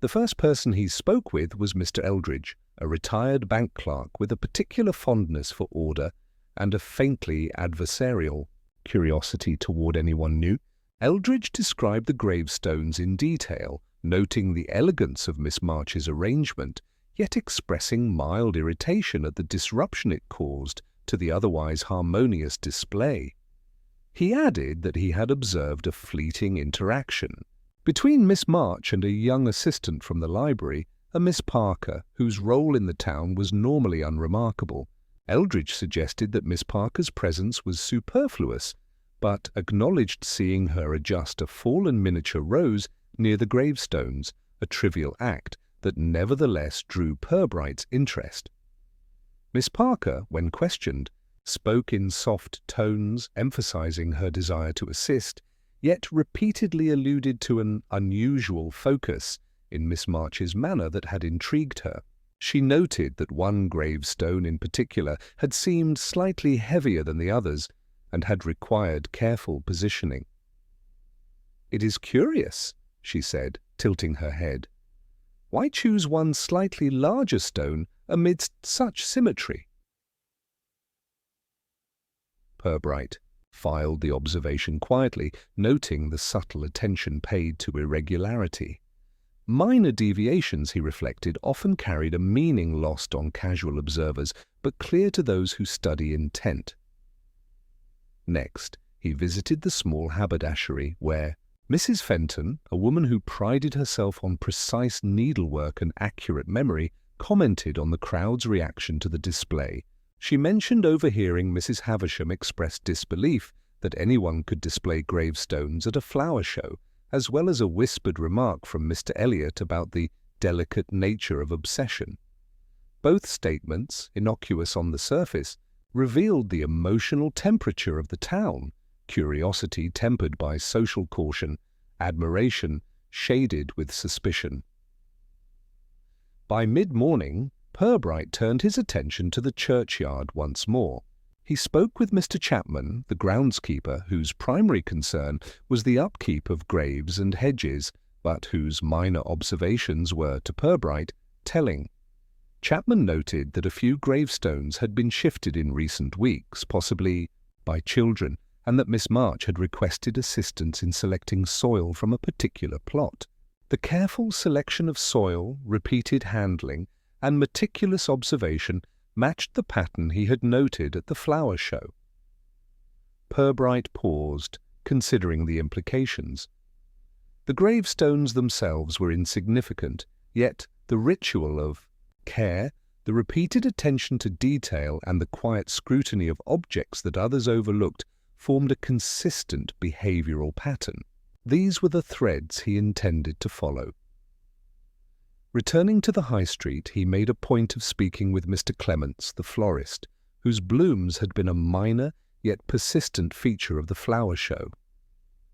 The first person he spoke with was Mr. Eldridge, a retired bank clerk with a particular fondness for order and a faintly adversarial curiosity toward anyone new. Eldridge described the gravestones in detail, noting the elegance of Miss March's arrangement, yet expressing mild irritation at the disruption it caused to the otherwise harmonious display. He added that he had observed a fleeting interaction between Miss March and a young assistant from the library, a Miss Parker, whose role in the town was normally unremarkable. Eldridge suggested that Miss Parker's presence was superfluous, but acknowledged seeing her adjust a fallen miniature rose near the gravestones, a trivial act that nevertheless drew Purbright's interest. Miss Parker, when questioned, spoke in soft tones, emphasizing her desire to assist, yet repeatedly alluded to an unusual focus in Miss March's manner that had intrigued her. She noted that one gravestone in particular had seemed slightly heavier than the others and had required careful positioning. "It is curious," she said, tilting her head. "Why choose one slightly larger stone amidst such symmetry?" Purbright filed the observation quietly, noting the subtle attention paid to irregularity. Minor deviations, he reflected, often carried a meaning lost on casual observers, but clear to those who study intent. Next, he visited the small haberdashery where Mrs. Fenton, a woman who prided herself on precise needlework and accurate memory, commented on the crowd's reaction to the display. She mentioned overhearing Mrs. Havisham express disbelief that anyone could display gravestones at a flower show, as well as a whispered remark from Mr. Elliot about the delicate nature of obsession. Both statements, innocuous on the surface, revealed the emotional temperature of the town, curiosity tempered by social caution, admiration shaded with suspicion. By mid-morning, Purbright turned his attention to the churchyard once more. He spoke with Mr. Chapman, the groundskeeper, whose primary concern was the upkeep of graves and hedges, but whose minor observations were, to Purbright, telling. Chapman noted that a few gravestones had been shifted in recent weeks, possibly by children, and that Miss March had requested assistance in selecting soil from a particular plot. The careful selection of soil, repeated handling, and meticulous observation matched the pattern he had noted at the flower show. Purbright paused, considering the implications. The gravestones themselves were insignificant, yet the ritual of care, the repeated attention to detail, and the quiet scrutiny of objects that others overlooked formed a consistent behavioral pattern. These were the threads he intended to follow. Returning to the high street, he made a point of speaking with Mr. Clements, the florist, whose blooms had been a minor yet persistent feature of the flower show.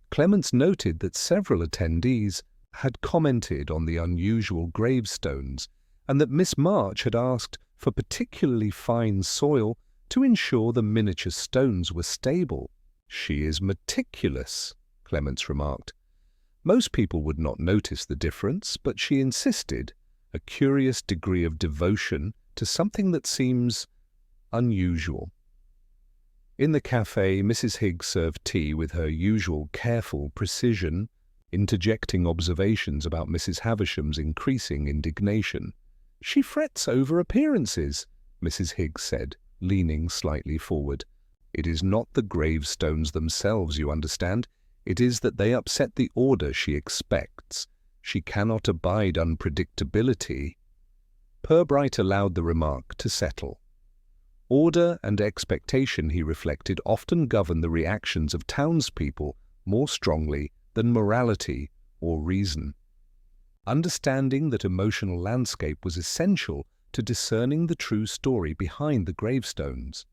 Clements noted that several attendees had commented on the unusual gravestones and that Miss March had asked for particularly fine soil to ensure the miniature stones were stable. "She is meticulous," Clements remarked. Most people would not notice the difference, but she insisted, a curious degree of devotion to something that seems unusual. In the cafe, Mrs. Higgs served tea with her usual careful precision, interjecting observations about Mrs. Havisham's increasing indignation. "She frets over appearances," Mrs. Higgs said, leaning slightly forward. "It is not the gravestones themselves, you understand. It is that they upset the order she expects. She cannot abide unpredictability." Purbright allowed the remark to settle. Order and expectation, he reflected, often govern the reactions of townspeople more strongly than morality or reason. Understanding that emotional landscape was essential to discerning the true story behind the gravestones.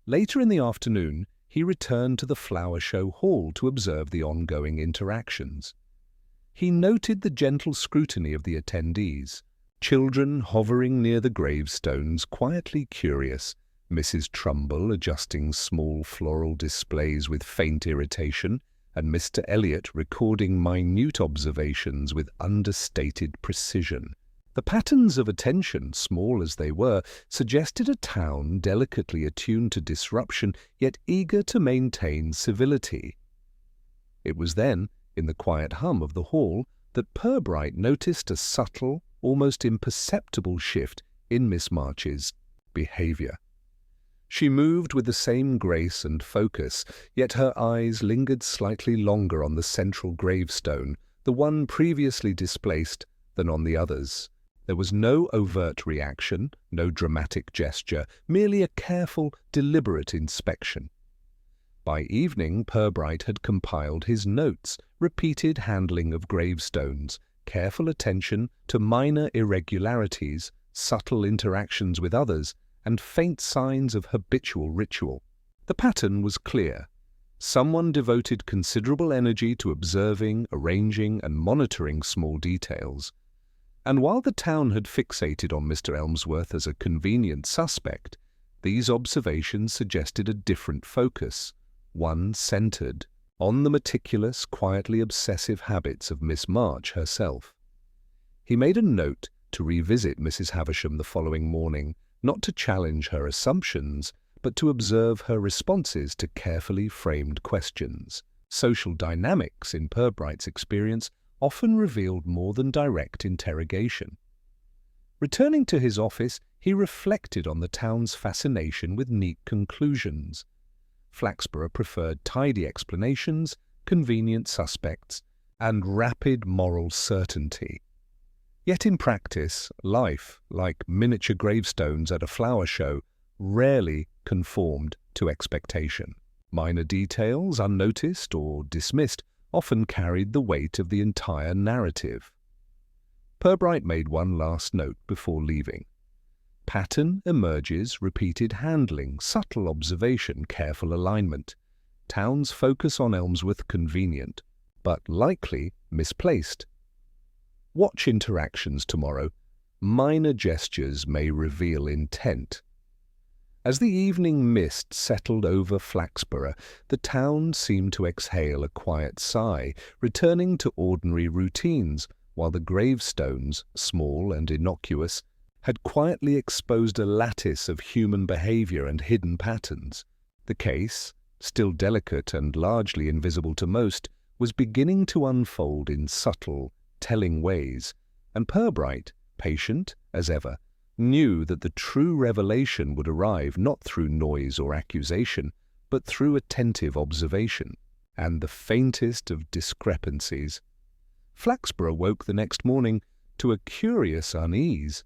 Later in the afternoon, he returned to the flower show hall to observe the ongoing interactions. He noted the gentle scrutiny of the attendees. Children hovering near the gravestones, quietly curious, Mrs. Trumbull adjusting small floral displays with faint irritation, and Mr. Elliot recording minute observations with understated precision. The patterns of attention, small as they were, suggested a town delicately attuned to disruption, yet eager to maintain civility. It was then, in the quiet hum of the hall, that Purbright noticed a subtle, almost imperceptible shift in Miss March's behavior. She moved with the same grace and focus, yet her eyes lingered slightly longer on the central gravestone, the one previously displaced, than on the others. There was no overt reaction, no dramatic gesture, merely a careful, deliberate inspection. By evening, Purbright had compiled his notes, repeated handling of gravestones, careful attention to minor irregularities, subtle interactions with others, and faint signs of habitual ritual. The pattern was clear. Someone devoted considerable energy to observing, arranging, and monitoring small details. And while the town had fixated on Mr. Elmsworth as a convenient suspect, these observations suggested a different focus, one centered on the meticulous, quietly obsessive habits of Miss March herself. He made a note to revisit Mrs. Havisham the following morning, not to challenge her assumptions, but to observe her responses to carefully framed questions. Social dynamics, in Purbright's experience, often revealed more than direct interrogation. Returning to his office, he reflected on the town's fascination with neat conclusions. Flaxborough preferred tidy explanations, convenient suspects, and rapid moral certainty. Yet in practice, life, like miniature gravestones at a flower show, rarely conformed to expectation. Minor details, unnoticed or dismissed, often carried the weight of the entire narrative. Purbright made one last note before leaving. Pattern emerges, repeated handling, subtle observation, careful alignment. Town's focus on Elmsworth convenient, but likely misplaced. Watch interactions tomorrow. Minor gestures may reveal intent. As the evening mist settled over Flaxborough, the town seemed to exhale a quiet sigh, returning to ordinary routines, while the gravestones, small and innocuous, had quietly exposed a lattice of human behavior and hidden patterns. The case, still delicate and largely invisible to most, was beginning to unfold in subtle, telling ways, and Purbright, patient as ever, knew that the true revelation would arrive not through noise or accusation, but through attentive observation, and the faintest of discrepancies. Flaxborough woke the next morning to a curious unease.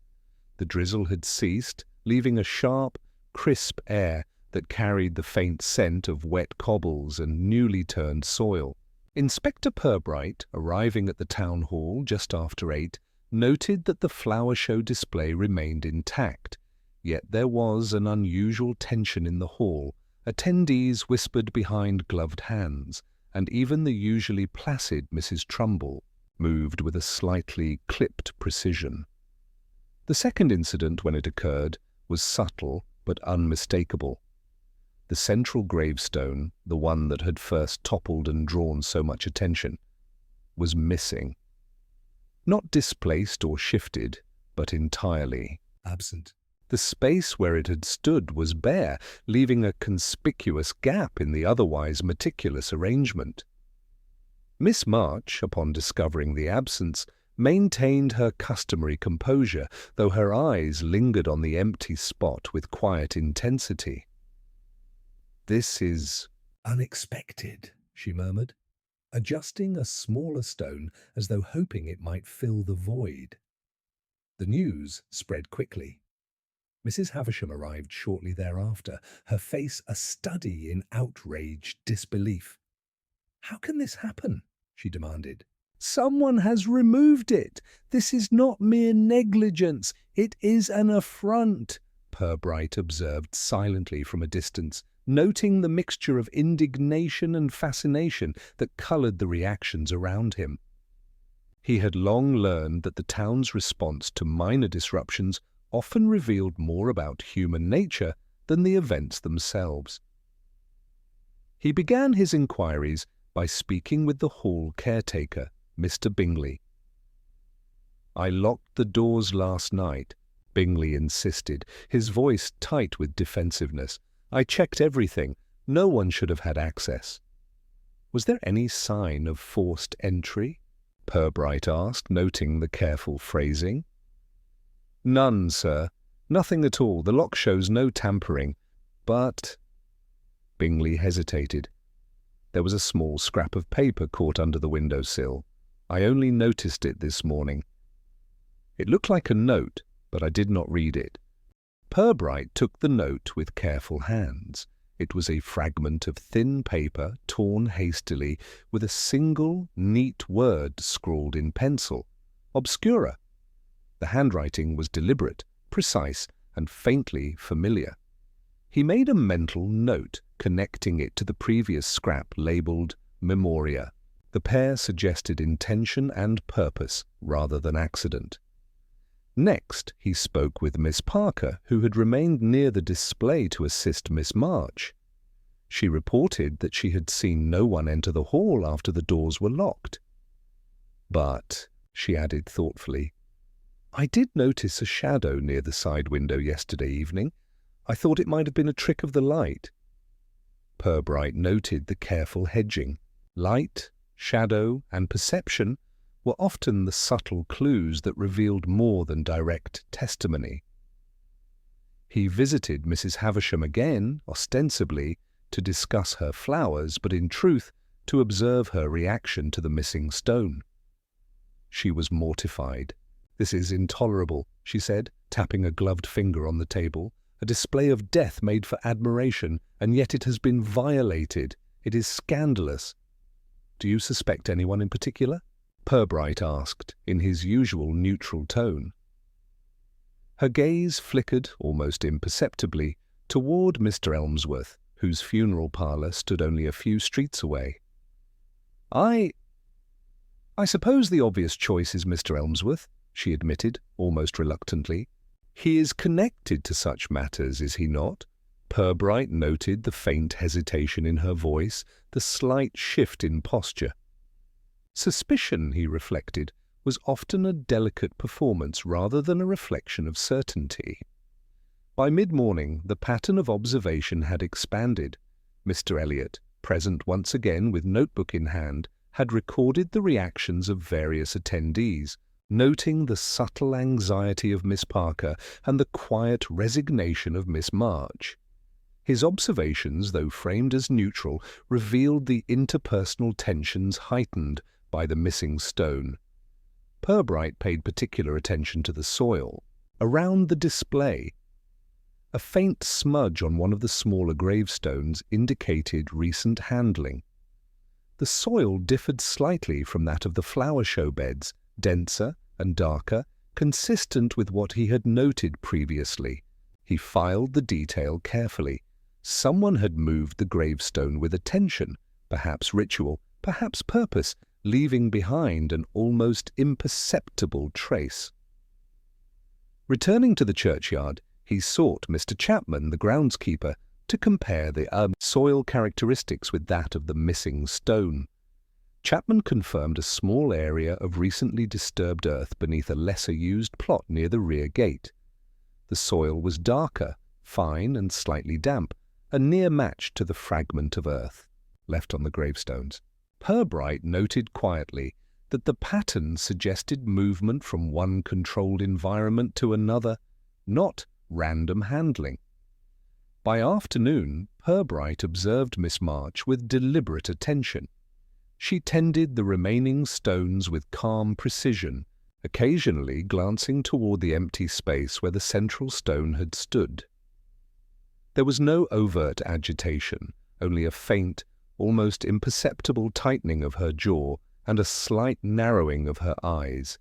The drizzle had ceased, leaving a sharp, crisp air that carried the faint scent of wet cobbles and newly turned soil. Inspector Purbright, arriving at the town hall just after 8, noted that the flower show display remained intact, yet there was an unusual tension in the hall. Attendees whispered behind gloved hands, and even the usually placid Mrs. Trumbull moved with a slightly clipped precision. The second incident, when it occurred, was subtle but unmistakable. The central gravestone, the one that had first toppled and drawn so much attention, was missing. Not displaced or shifted, but entirely absent. The space where it had stood was bare, leaving a conspicuous gap in the otherwise meticulous arrangement. Miss March, upon discovering the absence, maintained her customary composure, though her eyes lingered on the empty spot with quiet intensity. "This is unexpected," she murmured, adjusting a smaller stone as though hoping it might fill the void. The news spread quickly. Mrs. Havisham arrived shortly thereafter, her face a study in outraged disbelief. "How can this happen?" she demanded. "Someone has removed it. This is not mere negligence. It is an affront," Purbright observed silently from a distance, noting the mixture of indignation and fascination that colored the reactions around him. He had long learned that the town's response to minor disruptions often revealed more about human nature than the events themselves. He began his inquiries by speaking with the hall caretaker, Mr. Bingley. "I locked the doors last night," Bingley insisted, his voice tight with defensiveness. "I checked everything. No one should have had access." "Was there any sign of forced entry?" Purbright asked, noting the careful phrasing. "None, sir. Nothing at all. The lock shows no tampering. But—" Bingley hesitated. "There was a small scrap of paper caught under the window-sill. I only noticed it this morning. It looked like a note, but I did not read it." Purbright took the note with careful hands. It was a fragment of thin paper, torn hastily, with a single, neat word scrawled in pencil: obscura. The handwriting was deliberate, precise, and faintly familiar. He made a mental note, connecting it to the previous scrap labelled Memoria. The pair suggested intention and purpose rather than accident. Next, he spoke with Miss Parker, who had remained near the display to assist Miss March. She reported that she had seen no one enter the hall after the doors were locked. "But," she added thoughtfully, "I did notice a shadow near the side window yesterday evening. I thought it might have been a trick of the light." Purbright noted the careful hedging. Light, shadow, and perception were often the subtle clues that revealed more than direct testimony. He visited Mrs. Havisham again, ostensibly to discuss her flowers, but in truth to observe her reaction to the missing stone. She was mortified. "This is intolerable," she said, tapping a gloved finger on the table. "A display of death made for admiration, and yet it has been violated. It is scandalous." "Do you suspect anyone in particular?" Purbright asked, in his usual neutral tone. Her gaze flickered, almost imperceptibly, toward Mr. Elmsworth, whose funeral parlour stood only a few streets away. I suppose the obvious choice is Mr. Elmsworth," she admitted, almost reluctantly. "He is connected to such matters, is he not?" Purbright noted the faint hesitation in her voice, the slight shift in posture. Suspicion, he reflected, was often a delicate performance rather than a reflection of certainty. By mid-morning, the pattern of observation had expanded. Mr. Elliot, present once again with notebook in hand, had recorded the reactions of various attendees, noting the subtle anxiety of Miss Parker and the quiet resignation of Miss March. His observations, though framed as neutral, revealed the interpersonal tensions heightened by the missing stone. Purbright paid particular attention to the soil. Around the display, a faint smudge on one of the smaller gravestones indicated recent handling. The soil differed slightly from that of the flower show beds, denser and darker, consistent with what he had noted previously. He filed the detail carefully. Someone had moved the gravestone with attention, perhaps ritual, perhaps purpose, leaving behind an almost imperceptible trace. Returning to the churchyard, he sought Mr. Chapman, the groundskeeper, to compare the soil characteristics with that of the missing stone. Chapman confirmed a small area of recently disturbed earth beneath a lesser-used plot near the rear gate. The soil was darker, fine and slightly damp, a near match to the fragment of earth left on the gravestones. Purbright noted quietly that the pattern suggested movement from one controlled environment to another, not random handling. By afternoon, Purbright observed Miss March with deliberate attention. She tended the remaining stones with calm precision, occasionally glancing toward the empty space where the central stone had stood. There was no overt agitation, only a faint, almost imperceptible tightening of her jaw and a slight narrowing of her eyes,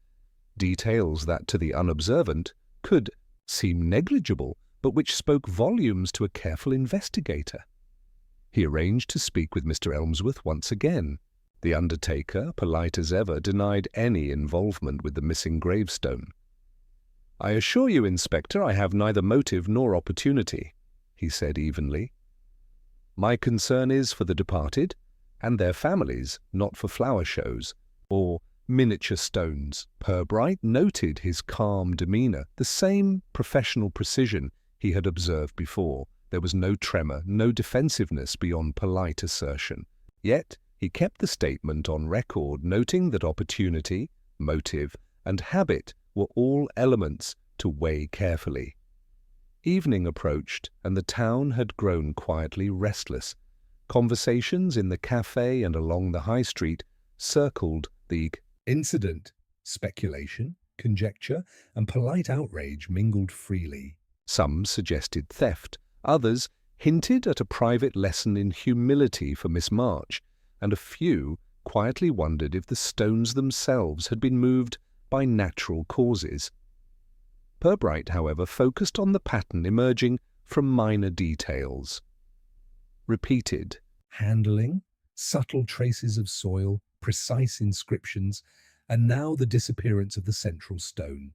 details that to the unobservant could seem negligible, but which spoke volumes to a careful investigator. He arranged to speak with Mr. Elmsworth once again. The undertaker, polite as ever, denied any involvement with the missing gravestone. "I assure you, Inspector, I have neither motive nor opportunity," he said evenly. "My concern is for the departed and their families, not for flower shows or miniature stones." Purbright noted his calm demeanor, the same professional precision he had observed before. There was no tremor, no defensiveness beyond polite assertion. Yet he kept the statement on record, noting that opportunity, motive, and habit were all elements to weigh carefully. Evening approached, and the town had grown quietly restless. Conversations in the cafe and along the high street circled the incident. Speculation, conjecture, and polite outrage mingled freely. Some suggested theft, others hinted at a private lesson in humility for Miss March, and a few quietly wondered if the stones themselves had been moved by natural causes. Purbright, however, focused on the pattern emerging from minor details. Repeated handling, subtle traces of soil, precise inscriptions, and now the disappearance of the central stone.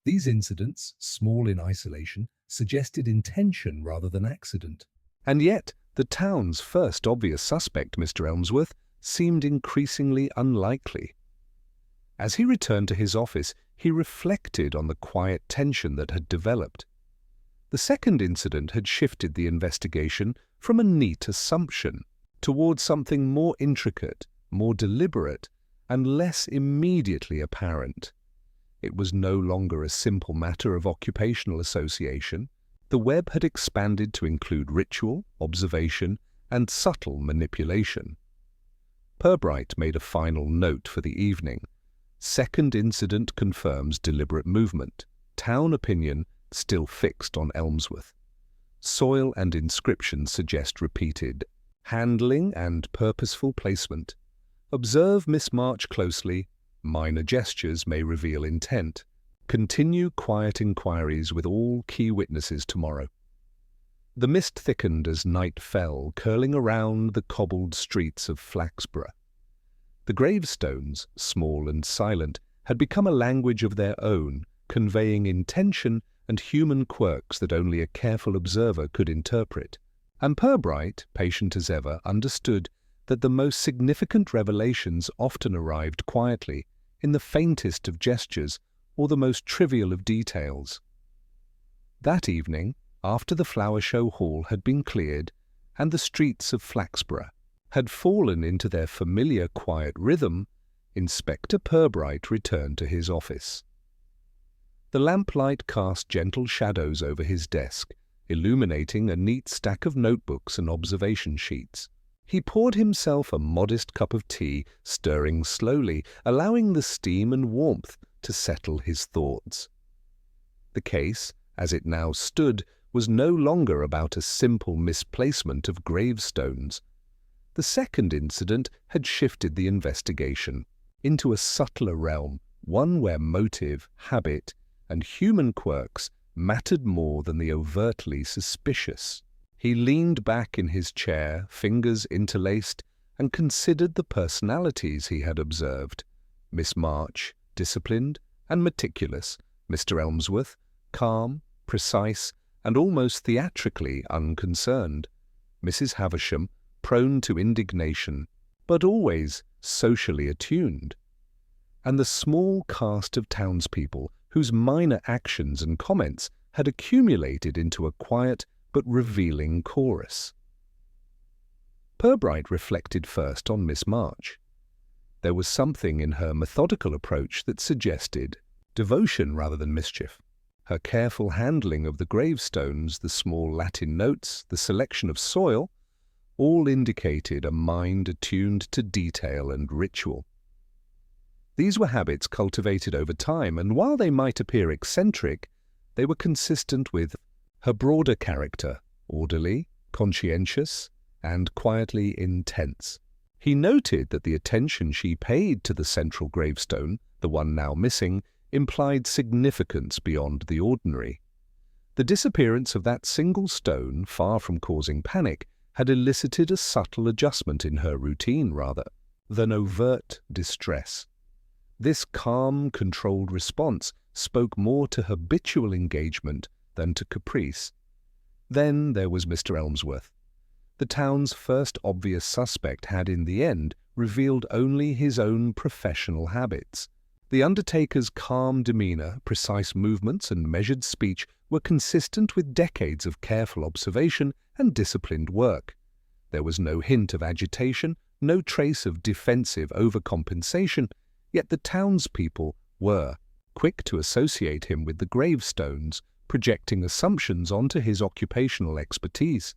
These incidents, small in isolation, suggested intention rather than accident. And yet, the town's first obvious suspect, Mr. Elmsworth, seemed increasingly unlikely. As he returned to his office, he reflected on the quiet tension that had developed. The second incident had shifted the investigation from a neat assumption toward something more intricate, more deliberate, and less immediately apparent. It was no longer a simple matter of occupational association. The web had expanded to include ritual, observation, and subtle manipulation. Purbright made a final note for the evening. Second incident confirms deliberate movement. Town opinion still fixed on Elmsworth. Soil and inscription suggest repeated handling and purposeful placement. Observe Miss March closely. Minor gestures may reveal intent. Continue quiet inquiries with all key witnesses tomorrow. The mist thickened as night fell, curling around the cobbled streets of Flaxborough. The gravestones, small and silent, had become a language of their own, conveying intention and human quirks that only a careful observer could interpret. And Purbright, patient as ever, understood that the most significant revelations often arrived quietly, in the faintest of gestures or the most trivial of details. That evening, after the flower show hall had been cleared and the streets of Flaxborough had fallen into their familiar quiet rhythm, Inspector Purbright returned to his office. The lamplight cast gentle shadows over his desk, illuminating a neat stack of notebooks and observation sheets. He poured himself a modest cup of tea, stirring slowly, allowing the steam and warmth to settle his thoughts. The case, as it now stood, was no longer about a simple misplacement of gravestones. The second incident had shifted the investigation into a subtler realm, one where motive, habit, and human quirks mattered more than the overtly suspicious. He leaned back in his chair, fingers interlaced, and considered the personalities he had observed. Miss March, disciplined and meticulous; Mr. Elmsworth, calm, precise, and almost theatrically unconcerned; Mrs. Havisham, prone to indignation, but always socially attuned; and the small cast of townspeople whose minor actions and comments had accumulated into a quiet but revealing chorus. Purbright reflected first on Miss March. There was something in her methodical approach that suggested devotion rather than mischief. Her careful handling of the gravestones, the small Latin notes, the selection of soil, all indicated a mind attuned to detail and ritual. These were habits cultivated over time, and while they might appear eccentric, they were consistent with her broader character, orderly, conscientious, and quietly intense. He noted that the attention she paid to the central gravestone, the one now missing, implied significance beyond the ordinary. The disappearance of that single stone, far from causing panic, had elicited a subtle adjustment in her routine, rather. than overt distress. This calm, controlled response spoke more to habitual engagement than to caprice. Then there was Mr. Elmsworth. The town's first obvious suspect had in the end revealed only his own professional habits. The undertaker's calm demeanor, precise movements, and measured speech were consistent with decades of careful observation and disciplined work. There was no hint of agitation, no trace of defensive overcompensation, yet the townspeople were quick to associate him with the gravestones, projecting assumptions onto his occupational expertise.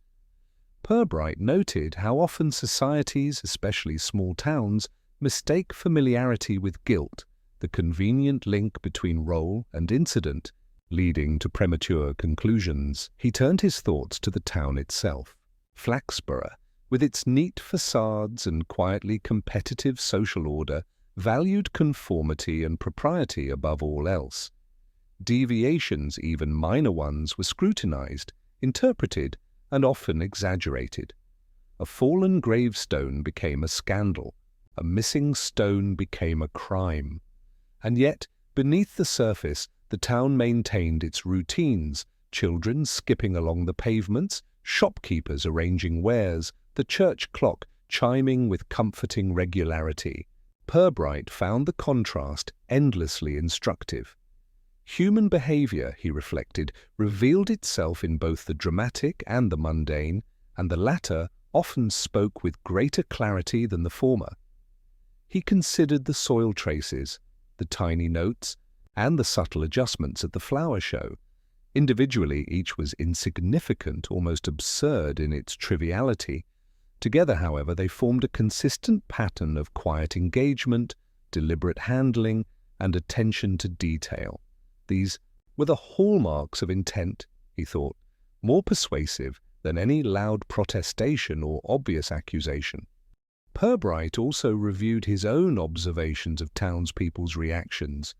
Purbright noted how often societies, especially small towns, mistake familiarity with guilt, the convenient link between role and incident, leading to premature conclusions. He turned his thoughts to the town itself. Flaxborough, with its neat facades and quietly competitive social order, valued conformity and propriety above all else. Deviations, even minor ones, were scrutinized, interpreted, and often exaggerated. A fallen gravestone became a scandal. A missing stone became a crime. And yet, beneath the surface, the town maintained its routines, children skipping along the pavements, shopkeepers arranging wares, the church clock chiming with comforting regularity. Purbright found the contrast endlessly instructive. Human behavior, he reflected, revealed itself in both the dramatic and the mundane, and the latter often spoke with greater clarity than the former. He considered the soil traces, the tiny notes, and the subtle adjustments at the flower show. Individually, each was insignificant, almost absurd in its triviality. Together, however, they formed a consistent pattern of quiet engagement, deliberate handling, and attention to detail. These were the hallmarks of intent, he thought, more persuasive than any loud protestation or obvious accusation. Purbright also reviewed his own observations of townspeople's reactions.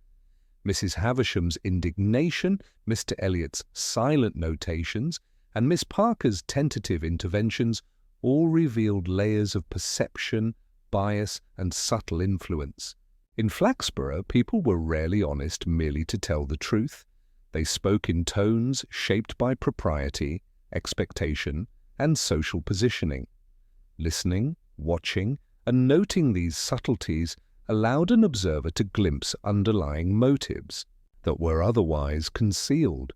Mrs. Havisham's indignation, Mr. Elliott's silent notations, and Miss Parker's tentative interventions all revealed layers of perception, bias, and subtle influence. In Flaxborough, people were rarely honest merely to tell the truth. They spoke in tones shaped by propriety, expectation, and social positioning. Listening, watching, and noting these subtleties allowed an observer to glimpse underlying motives that were otherwise concealed.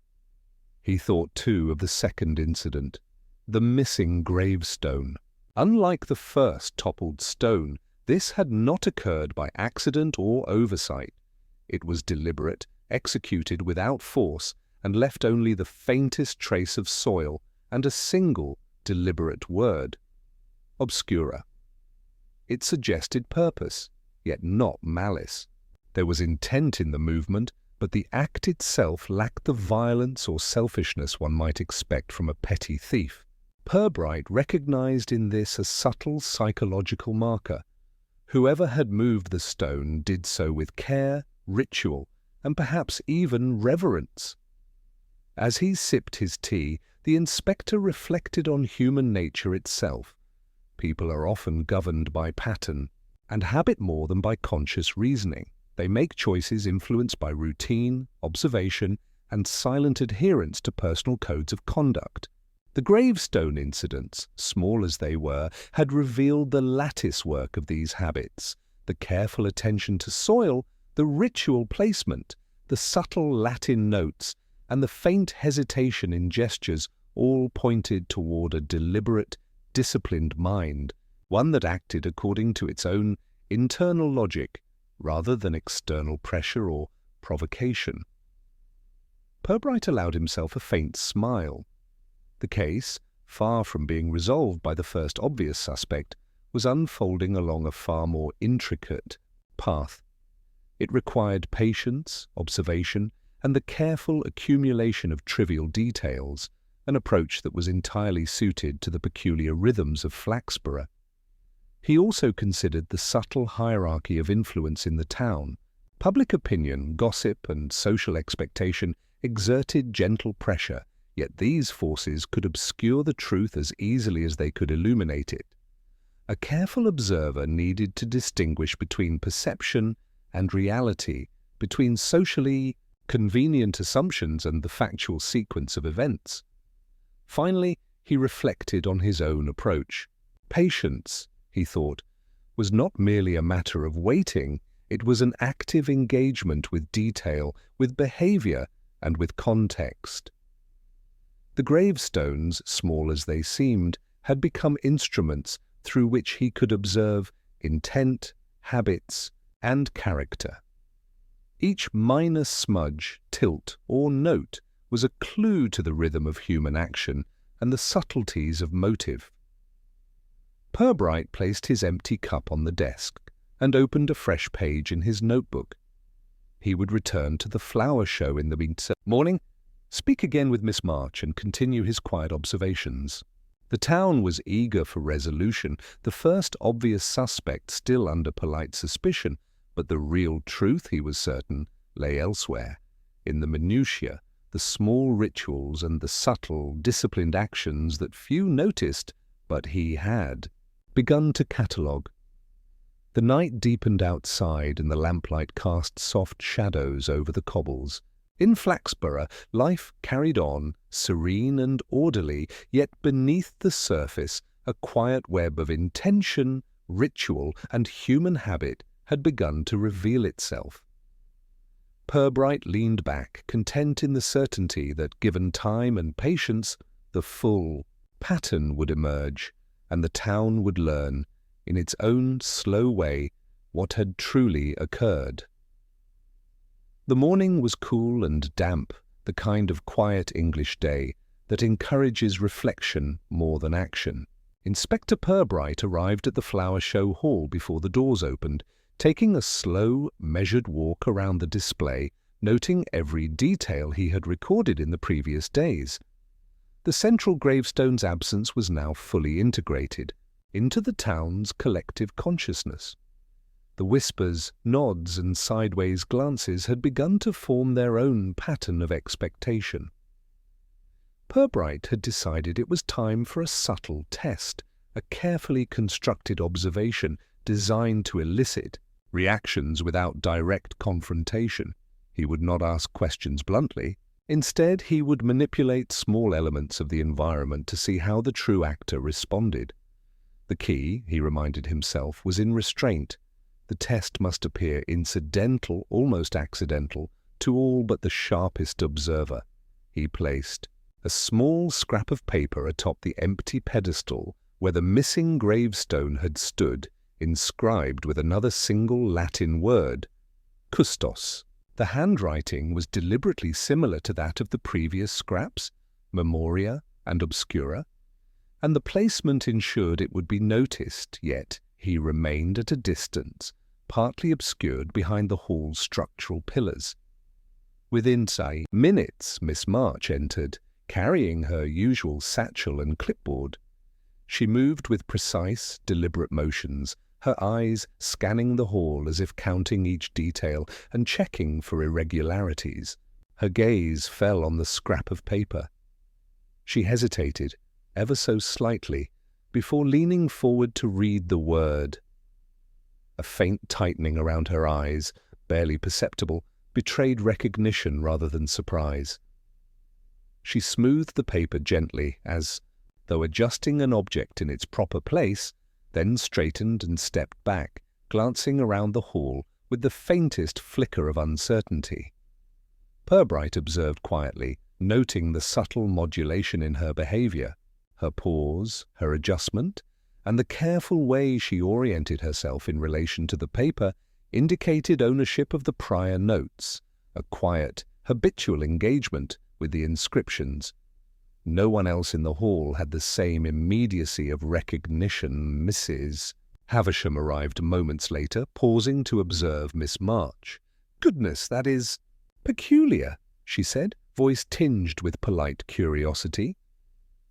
He thought, too, of the second incident, the missing gravestone. Unlike the first toppled stone, this had not occurred by accident or oversight. It was deliberate, executed without force, and left only the faintest trace of soil and a single deliberate word. Obscura. It suggested purpose, yet not malice. There was intent in the movement, but the act itself lacked the violence or selfishness one might expect from a petty thief. Purbright recognized in this a subtle psychological marker. Whoever had moved the stone did so with care, ritual, and perhaps even reverence. As he sipped his tea, the inspector reflected on human nature itself. People are often governed by pattern and habit more than by conscious reasoning. They make choices influenced by routine, observation, and silent adherence to personal codes of conduct. The gravestone incidents, small as they were, had revealed the lattice work of these habits, the careful attention to soil, the ritual placement, the subtle Latin notes, and the faint hesitation in gestures all pointed toward a deliberate, disciplined mind, one that acted according to its own internal logic rather than external pressure or provocation. Purbright allowed himself a faint smile. The case, far from being resolved by the first obvious suspect, was unfolding along a far more intricate path. It required patience, observation, and the careful accumulation of trivial details, an approach that was entirely suited to the peculiar rhythms of Flaxborough. He also considered the subtle hierarchy of influence in the town. Public opinion, gossip, and social expectation exerted gentle pressure, yet these forces could obscure the truth as easily as they could illuminate it. A careful observer needed to distinguish between perception and reality, between socially convenient assumptions and the factual sequence of events. Finally, he reflected on his own approach. Patience, he thought, was not merely a matter of waiting, it was an active engagement with detail, with behavior, and with context. The gravestones, small as they seemed, had become instruments through which he could observe intent, habits, and character. Each minor smudge, tilt, or note was a clue to the rhythm of human action and the subtleties of motive. Purbright placed his empty cup on the desk and opened a fresh page in his notebook. He would return to the flower show in the morning, speak again with Miss March, and continue his quiet observations. The town was eager for resolution, the first obvious suspect still under polite suspicion, but the real truth, he was certain, lay elsewhere, in the minutiae, the small rituals and the subtle, disciplined actions that few noticed, but he had begun to catalogue. The night deepened outside and the lamplight cast soft shadows over the cobbles. In Flaxborough, life carried on, serene and orderly, yet beneath the surface a quiet web of intention, ritual, and human habit had begun to reveal itself. Purbright leaned back, content in the certainty that, given time and patience, the full pattern would emerge, and the town would learn, in its own slow way, what had truly occurred. The morning was cool and damp, the kind of quiet English day that encourages reflection more than action. Inspector Purbright arrived at the flower show hall before the doors opened, taking a slow, measured walk around the display, noting every detail he had recorded in the previous days. The central gravestone's absence was now fully integrated into the town's collective consciousness. The whispers, nods, and sideways glances had begun to form their own pattern of expectation. Purbright had decided it was time for a subtle test, a carefully constructed observation designed to elicit reactions without direct confrontation. He would not ask questions bluntly. Instead, he would manipulate small elements of the environment to see how the true actor responded. The key, he reminded himself, was in restraint. The test must appear incidental, almost accidental, to all but the sharpest observer. He placed a small scrap of paper atop the empty pedestal where the missing gravestone had stood, inscribed with another single Latin word, custos. The handwriting was deliberately similar to that of the previous scraps, memoria and obscura, and the placement ensured it would be noticed, yet he remained at a distance, partly obscured behind the hall's structural pillars. Within minutes, Miss March entered, carrying her usual satchel and clipboard. She moved with precise, deliberate motions, her eyes scanning the hall as if counting each detail and checking for irregularities. Her gaze fell on the scrap of paper. She hesitated, ever so slightly, before leaning forward to read the word. A faint tightening around her eyes, barely perceptible, betrayed recognition rather than surprise. She smoothed the paper gently as, though adjusting an object in its proper place, then straightened and stepped back, glancing around the hall with the faintest flicker of uncertainty. Purbright observed quietly, noting the subtle modulation in her behavior, her pause, her adjustment, and the careful way she oriented herself in relation to the paper indicated ownership of the prior notes, a quiet, habitual engagement with the inscriptions. No one else in the hall had the same immediacy of recognition. Mrs. Havisham arrived moments later, pausing to observe Miss March. "Goodness, that is peculiar," she said, voice tinged with polite curiosity.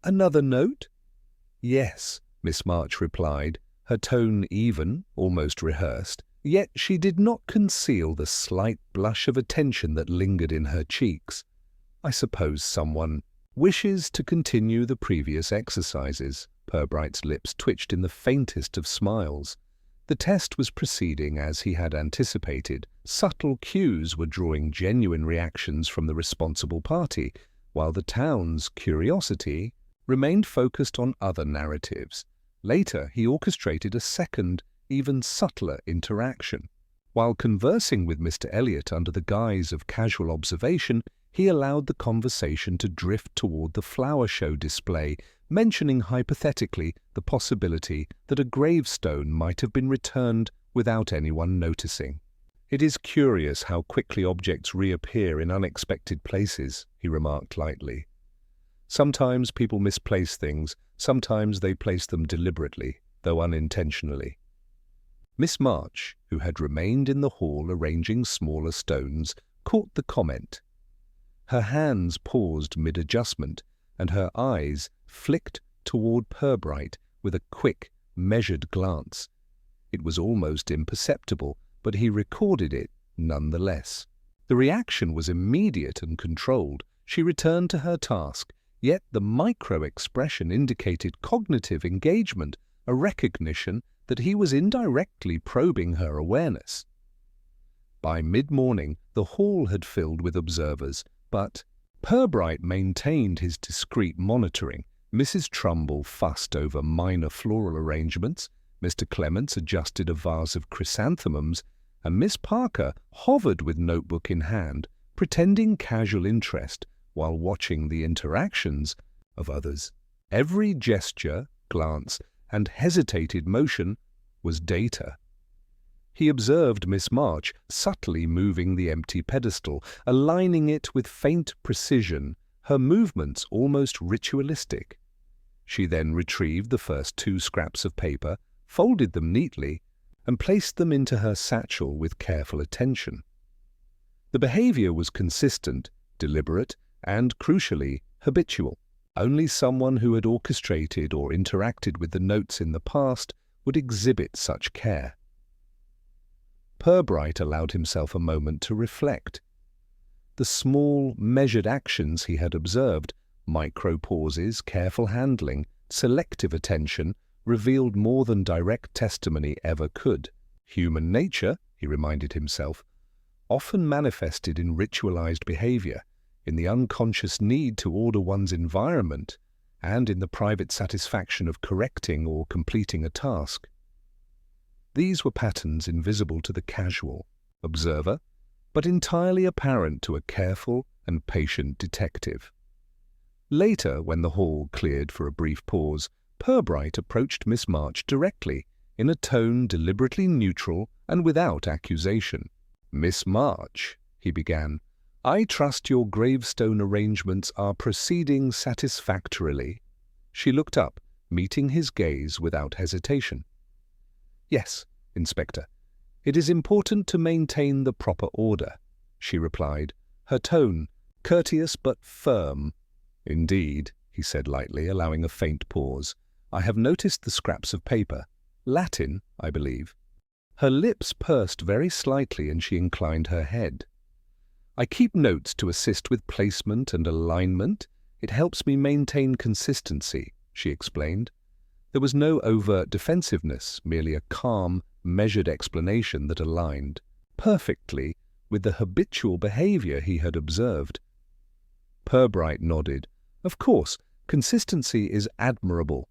"Another note?" "Yes," Miss March replied, her tone even, almost rehearsed, yet she did not conceal the slight blush of attention that lingered in her cheeks. "I suppose someone wishes to continue the previous exercises." Purbright's lips twitched in the faintest of smiles. The test was proceeding as he had anticipated. Subtle cues were drawing genuine reactions from the responsible party, while the town's curiosity remained focused on other narratives. Later, he orchestrated a second, even subtler interaction. While conversing with Mr. Elliot under the guise of casual observation, he allowed the conversation to drift toward the flower show display, mentioning hypothetically the possibility that a gravestone might have been returned without anyone noticing. "It is curious how quickly objects reappear in unexpected places," he remarked lightly. "Sometimes people misplace things, sometimes they place them deliberately, though unintentionally." Miss March, who had remained in the hall arranging smaller stones, caught the comment. Her hands paused mid-adjustment, and her eyes flicked toward Purbright with a quick, measured glance. It was almost imperceptible, but he recorded it nonetheless. The reaction was immediate and controlled. She returned to her task, yet the micro-expression indicated cognitive engagement, a recognition that he was indirectly probing her awareness. By mid-morning, the hall had filled with observers, but Purbright maintained his discreet monitoring. Mrs. Trumbull fussed over minor floral arrangements, Mr. Clements adjusted a vase of chrysanthemums, and Miss Parker hovered with notebook in hand, pretending casual interest while watching the interactions of others. Every gesture, glance, and hesitated motion was data. He observed Miss March subtly moving the empty pedestal, aligning it with faint precision, her movements almost ritualistic. She then retrieved the first 2 scraps of paper, folded them neatly, and placed them into her satchel with careful attention. The behavior was consistent, deliberate, and, crucially, habitual. Only someone who had orchestrated or interacted with the notes in the past would exhibit such care. Purbright allowed himself a moment to reflect. The small, measured actions he had observed, micro-pauses, careful handling, selective attention, revealed more than direct testimony ever could. Human nature, he reminded himself, often manifested in ritualized behavior, in the unconscious need to order one's environment, and in the private satisfaction of correcting or completing a task. These were patterns invisible to the casual observer, but entirely apparent to a careful and patient detective. Later, when the hall cleared for a brief pause, Purbright approached Miss March directly, in a tone deliberately neutral and without accusation. "Miss March," he began, "I trust your gravestone arrangements are proceeding satisfactorily." She looked up, meeting his gaze without hesitation. "Yes, Inspector. It is important to maintain the proper order," she replied, her tone courteous but firm. "Indeed," he said lightly, allowing a faint pause. "I have noticed the scraps of paper. Latin, I believe." Her lips pursed very slightly and she inclined her head. "I keep notes to assist with placement and alignment. It helps me maintain consistency," she explained. There was no overt defensiveness, merely a calm, measured explanation that aligned perfectly with the habitual behavior he had observed. Purbright nodded. "Of course, consistency is admirable."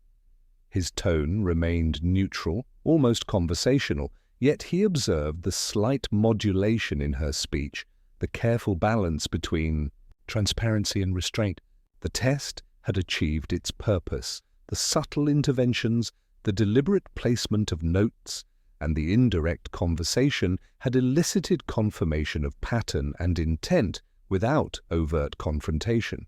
His tone remained neutral, almost conversational, yet he observed the slight modulation in her speech, the careful balance between transparency and restraint. The test had achieved its purpose. The subtle interventions, the deliberate placement of notes, and the indirect conversation had elicited confirmation of pattern and intent without overt confrontation.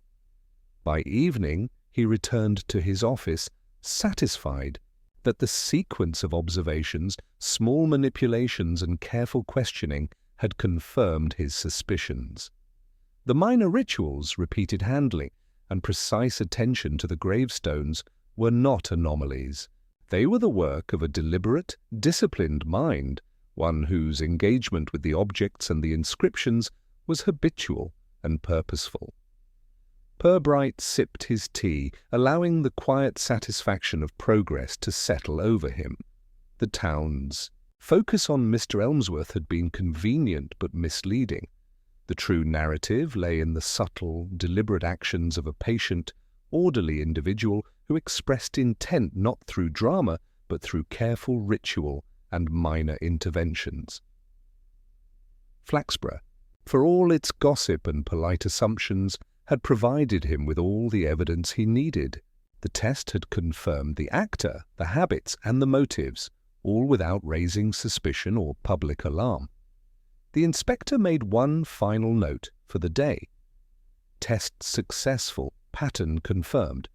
By evening, he returned to his office, satisfied that the sequence of observations, small manipulations, and careful questioning had confirmed his suspicions. The minor rituals, repeated handling, and precise attention to the gravestones were not anomalies. They were the work of a deliberate, disciplined mind, one whose engagement with the objects and the inscriptions was habitual and purposeful. Purbright sipped his tea, allowing the quiet satisfaction of progress to settle over him. The town's focus on Mr. Elmsworth had been convenient but misleading. The true narrative lay in the subtle, deliberate actions of a patient, orderly individual who expressed intent not through drama but through careful ritual and minor interventions. Flaxborough, for all its gossip and polite assumptions, had provided him with all the evidence he needed. The test had confirmed the actor, the habits, and the motives, all without raising suspicion or public alarm. The inspector made one final note for the day. Test successful, pattern confirmed.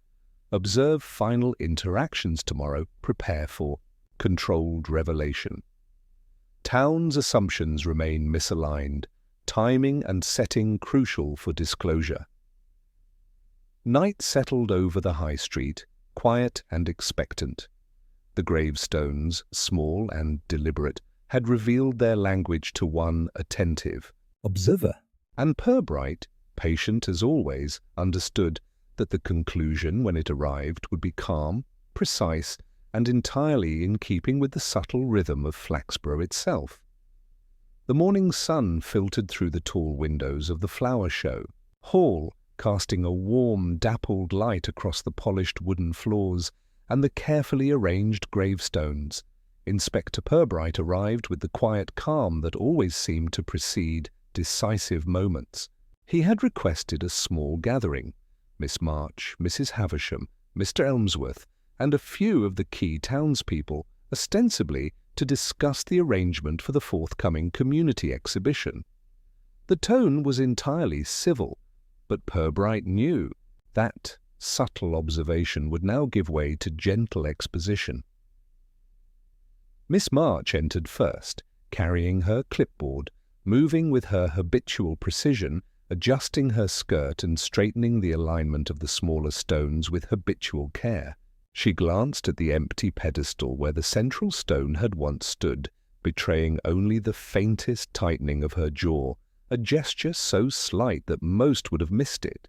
Observe final interactions tomorrow, prepare for controlled revelation. Town's assumptions remain misaligned, timing and setting crucial for disclosure. Night settled over the high street, quiet and expectant. The gravestones, small and deliberate, had revealed their language to one attentive observer, and Purbright, patient as always, understood that the conclusion when it arrived would be calm, precise, and entirely in keeping with the subtle rhythm of Flaxborough itself. The morning sun filtered through the tall windows of the flower show hall, casting a warm, dappled light across the polished wooden floors and the carefully arranged gravestones. Inspector Purbright arrived with the quiet calm that always seemed to precede decisive moments. He had requested a small gathering: Miss March, Mrs. Havisham, Mr. Elmsworth, and a few of the key townspeople, ostensibly to discuss the arrangement for the forthcoming community exhibition. The tone was entirely civil, but Purbright knew that subtle observation would now give way to gentle exposition. Miss March entered first, carrying her clipboard, moving with her habitual precision, adjusting her skirt and straightening the alignment of the smaller stones with habitual care. She glanced at the empty pedestal where the central stone had once stood, betraying only the faintest tightening of her jaw, a gesture so slight that most would have missed it.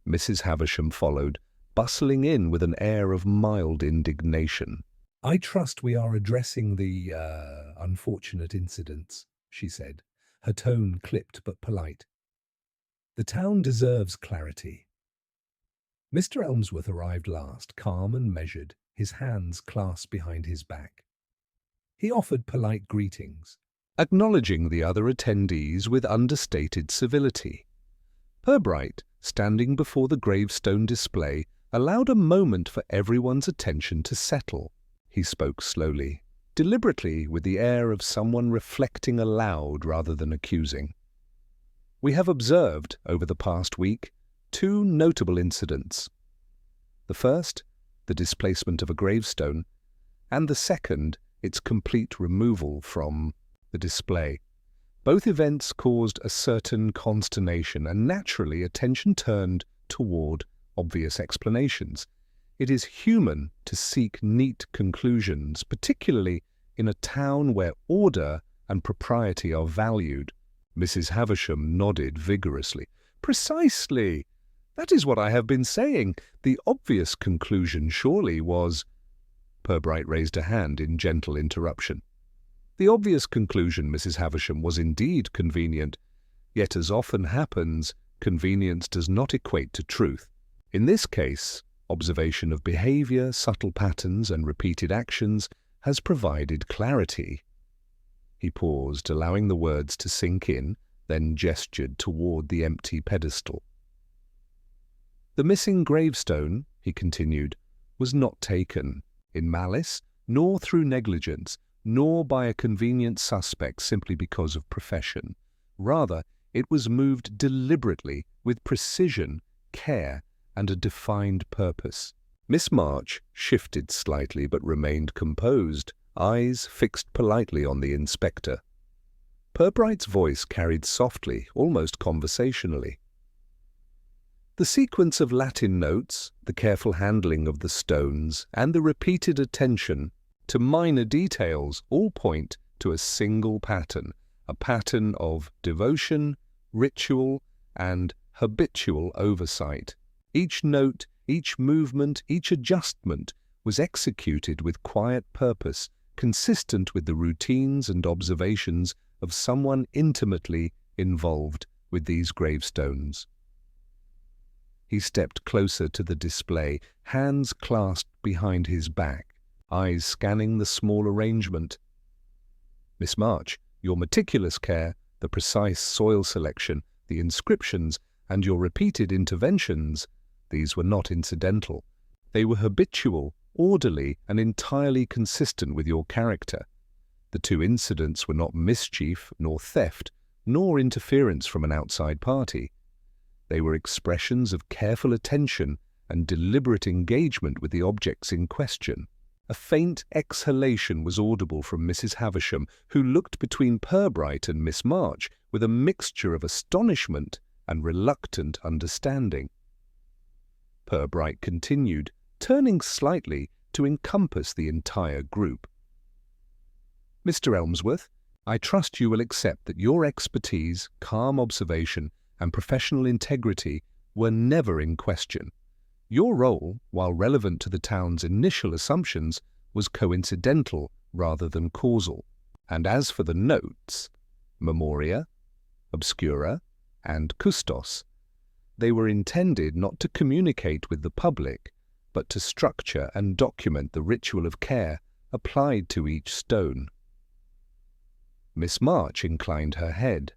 Mrs. Havisham followed, bustling in with an air of mild indignation. "I trust we are addressing the, unfortunate incidents," she said, her tone clipped but polite. "The town deserves clarity." Mr. Elmsworth arrived last, calm and measured, his hands clasped behind his back. He offered polite greetings, acknowledging the other attendees with understated civility. Purbright, standing before the gravestone display, allowed a moment for everyone's attention to settle. He spoke slowly, deliberately, with the air of someone reflecting aloud rather than accusing. "We have observed, over the past week, two notable incidents. The first, the displacement of a gravestone, and the second, its complete removal from the display. Both events caused a certain consternation, and naturally attention turned toward obvious explanations. It is human to seek neat conclusions, particularly in a town where order and propriety are valued." Mrs. Havisham nodded vigorously. "Precisely! That is what I have been saying. The obvious conclusion surely was—" Purbright raised a hand in gentle interruption. "The obvious conclusion, Mrs. Havisham, was indeed convenient. Yet, as often happens, convenience does not equate to truth. In this case, observation of behavior, subtle patterns, and repeated actions has provided clarity." He paused, allowing the words to sink in, then gestured toward the empty pedestal. "The missing gravestone," he continued, "was not taken in malice, nor through negligence, nor by a convenient suspect simply because of profession. Rather, it was moved deliberately, with precision, care, and a defined purpose." Miss March shifted slightly but remained composed, eyes fixed politely on the inspector. Purbright's voice carried softly, almost conversationally. "The sequence of Latin notes, the careful handling of the stones, and the repeated attention to minor details all point to a single pattern, a pattern of devotion, ritual, and habitual oversight." Each note, each movement, each adjustment was executed with quiet purpose, consistent with the routines and observations of someone intimately involved with these gravestones. He stepped closer to the display, hands clasped behind his back, eyes scanning the small arrangement. "Miss March, your meticulous care, the precise soil selection, the inscriptions, and your repeated interventions, these were not incidental. They were habitual, orderly, and entirely consistent with your character. The two incidents were not mischief nor theft, nor interference from an outside party. They were expressions of careful attention and deliberate engagement with the objects in question." A faint exhalation was audible from Mrs. Havisham, who looked between Purbright and Miss March with a mixture of astonishment and reluctant understanding. Purbright continued, turning slightly to encompass the entire group. "Mr. Elmsworth, I trust you will accept that your expertise, calm observation, and professional integrity were never in question. Your role, while relevant to the town's initial assumptions, was coincidental rather than causal. And as for the notes, memoria, obscura, and custos, they were intended not to communicate with the public, but to structure and document the ritual of care applied to each stone." Miss March inclined her head,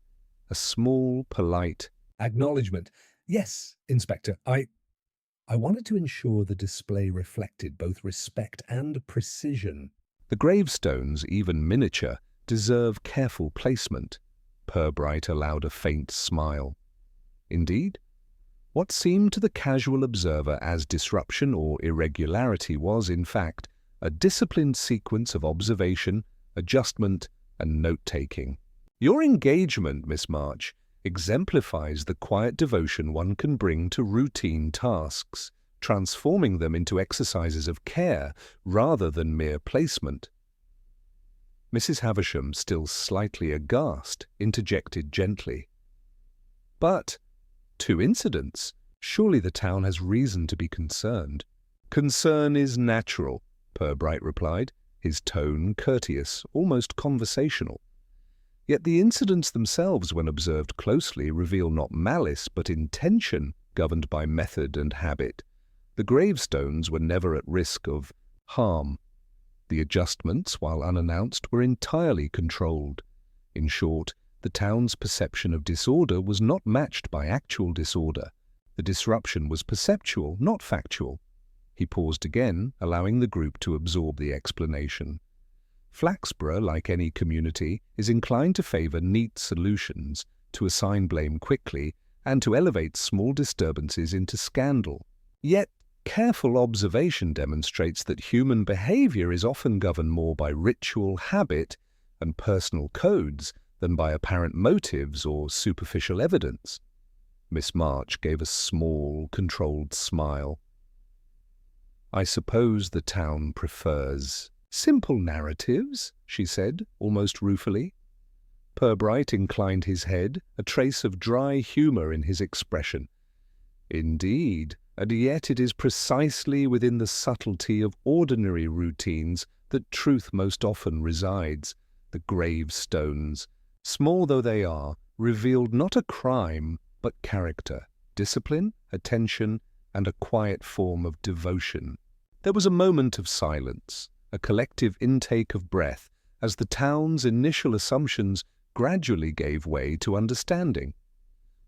a small, polite acknowledgement. "Yes, Inspector, I wanted to ensure the display reflected both respect and precision." "The gravestones, even miniature, deserve careful placement." Purbright allowed a faint smile. "Indeed? What seemed to the casual observer as disruption or irregularity was, in fact, a disciplined sequence of observation, adjustment, and note-taking. Your engagement, Miss March, exemplifies the quiet devotion one can bring to routine tasks, transforming them into exercises of care rather than mere placement." Mrs. Havisham, still slightly aghast, interjected gently. "But two incidents. Surely the town has reason to be concerned." "Concern is natural," Purbright replied, his tone courteous, almost conversational. "Yet the incidents themselves, when observed closely, reveal not malice but intention governed by method and habit. The gravestones were never at risk of harm. The adjustments, while unannounced, were entirely controlled. In short, the town's perception of disorder was not matched by actual disorder. The disruption was perceptual, not factual." He paused again, allowing the group to absorb the explanation. Flaxborough, like any community, is inclined to favor neat solutions, to assign blame quickly, and to elevate small disturbances into scandal. Yet, careful observation demonstrates that human behavior is often governed more by ritual, habit, and personal codes than by apparent motives or superficial evidence. Miss March gave a small, controlled smile. "I suppose the town prefers simple narratives," she said, almost ruefully. Purbright inclined his head, a trace of dry humor in his expression. "Indeed, and yet it is precisely within the subtlety of ordinary routines that truth most often resides. The gravestones, small though they are, revealed not a crime, but character, discipline, attention, and a quiet form of devotion." There was a moment of silence, a collective intake of breath, as the town's initial assumptions gradually gave way to understanding.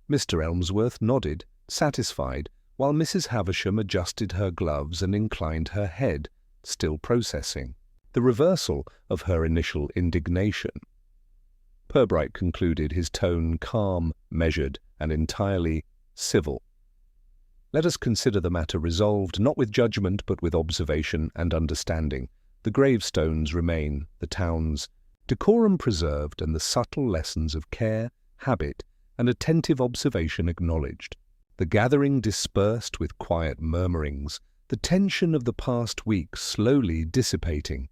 Mr. Elmsworth nodded, satisfied, while Mrs. Havisham adjusted her gloves and inclined her head, still processing the reversal of her initial indignation. Purbright concluded, his tone calm, measured, and entirely civil. "Let us consider the matter resolved not with judgment but with observation and understanding. The gravestones remain, the town's decorum preserved, and the subtle lessons of care, habit, and attentive observation acknowledged. The gathering dispersed with quiet murmurings, the tension of the past week slowly dissipating.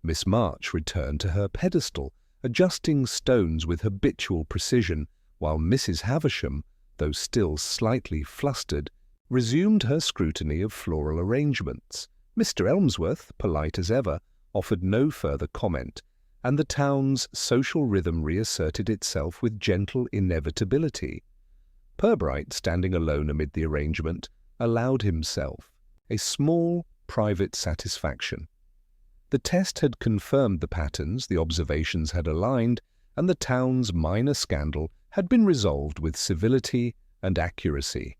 Miss March returned to her pedestal, adjusting stones with habitual precision, while Mrs. Havisham, though still slightly flustered, resumed her scrutiny of floral arrangements. Mr. Elmsworth, polite as ever, offered no further comment, and the town's social rhythm reasserted itself with gentle inevitability. Purbright, standing alone amid the arrangement, allowed himself a small, private satisfaction. The test had confirmed the patterns, the observations had aligned, and the town's minor scandal had been resolved with civility and accuracy.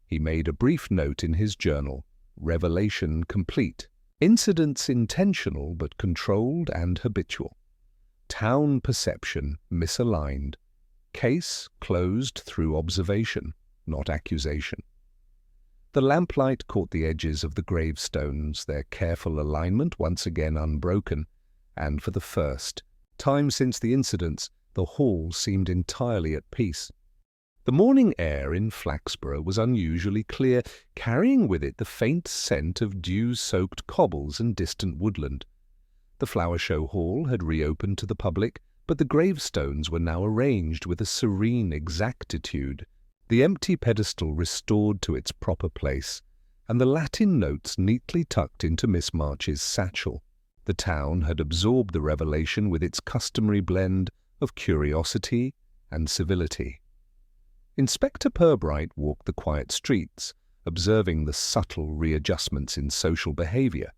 He made a brief note in his journal, revelation complete. Incidents intentional but controlled and habitual. Town perception misaligned. Case closed through observation, not accusation. The lamplight caught the edges of the gravestones, their careful alignment once again unbroken, and for the first time since the incidents, the hall seemed entirely at peace. The morning air in Flaxborough was unusually clear, carrying with it the faint scent of dew-soaked cobbles and distant woodland. The flower show hall had reopened to the public, but the gravestones were now arranged with a serene exactitude, the empty pedestal restored to its proper place, and the Latin notes neatly tucked into Miss March's satchel. The town had absorbed the revelation with its customary blend of curiosity and civility. Inspector Purbright walked the quiet streets, observing the subtle readjustments in social behaviour.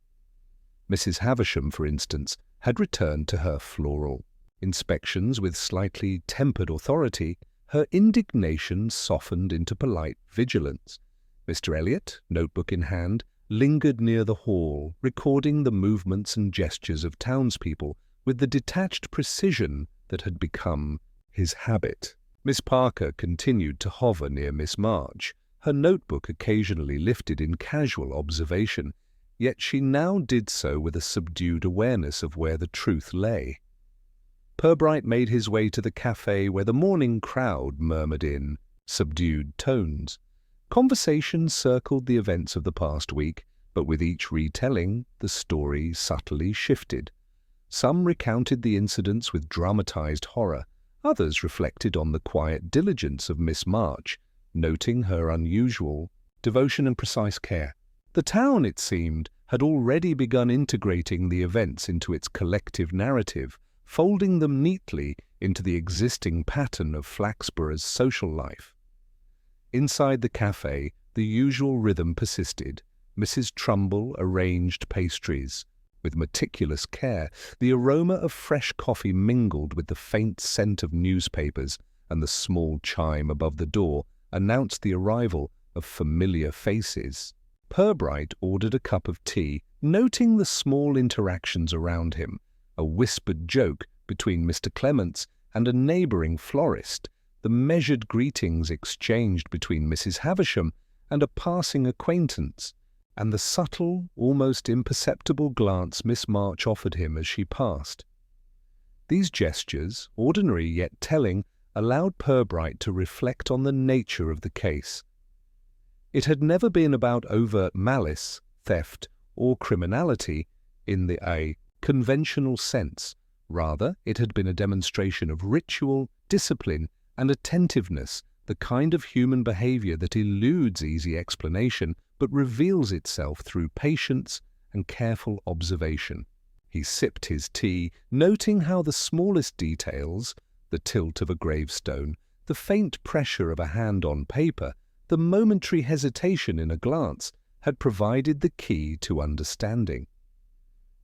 Mrs. Havisham, for instance, had returned to her floral inspections with slightly tempered authority. Her indignation softened into polite vigilance. Mr. Elliot, notebook in hand, lingered near the hall, recording the movements and gestures of townspeople with the detached precision that had become his habit. Miss Parker continued to hover near Miss March, her notebook occasionally lifted in casual observation, yet she now did so with a subdued awareness of where the truth lay. Purbright made his way to the cafe where the morning crowd murmured in subdued tones. Conversation circled the events of the past week, but with each retelling, the story subtly shifted. Some recounted the incidents with dramatized horror. Others reflected on the quiet diligence of Miss March, noting her unusual devotion and precise care. The town, it seemed, had already begun integrating the events into its collective narrative, folding them neatly into the existing pattern of Flaxborough's social life. Inside the cafe, the usual rhythm persisted. Mrs. Trumbull arranged pastries with meticulous care. The aroma of fresh coffee mingled with the faint scent of newspapers, and the small chime above the door announced the arrival of familiar faces. Purbright ordered a cup of tea, noting the small interactions around him, a whispered joke between Mr. Clements and a neighbouring florist, the measured greetings exchanged between Mrs. Havisham and a passing acquaintance, and the subtle, almost imperceptible glance Miss March offered him as she passed. These gestures, ordinary yet telling, allowed Purbright to reflect on the nature of the case. It had never been about overt malice, theft, or criminality in the conventional sense. Rather, it had been a demonstration of ritual, discipline, and attentiveness, the kind of human behavior that eludes easy explanation but reveals itself through patience and careful observation. He sipped his tea, noting how the smallest details, the tilt of a gravestone, the faint pressure of a hand on paper, the momentary hesitation in a glance, had provided the key to understanding.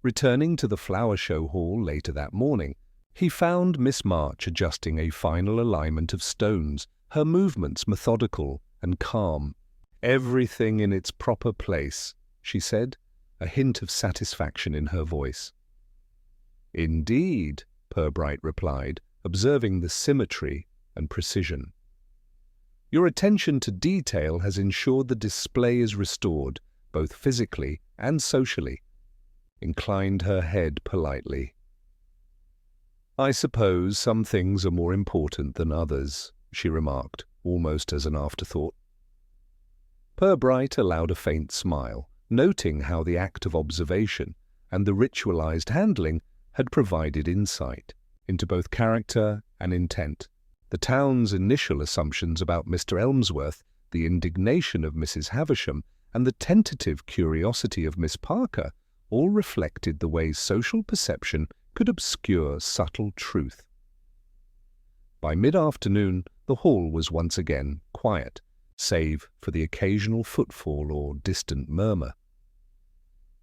Returning to the flower show hall later that morning, he found Miss March adjusting a final alignment of stones, her movements methodical and calm. "Everything in its proper place," she said, a hint of satisfaction in her voice. "Indeed," Purbright replied, observing the symmetry and precision. "Your attention to detail has ensured the display is restored, both physically and socially." Inclined her head politely. "I suppose some things are more important than others," she remarked, almost as an afterthought. Purbright allowed a faint smile, noting how the act of observation and the ritualized handling had provided insight into both character and intent. The town's initial assumptions about Mr. Elmsworth the indignation of Mrs. Havisham, and the tentative curiosity of Miss Parker all reflected the way social perception could obscure subtle truth. By mid-afternoon, the hall was once again quiet, save for the occasional footfall or distant murmur.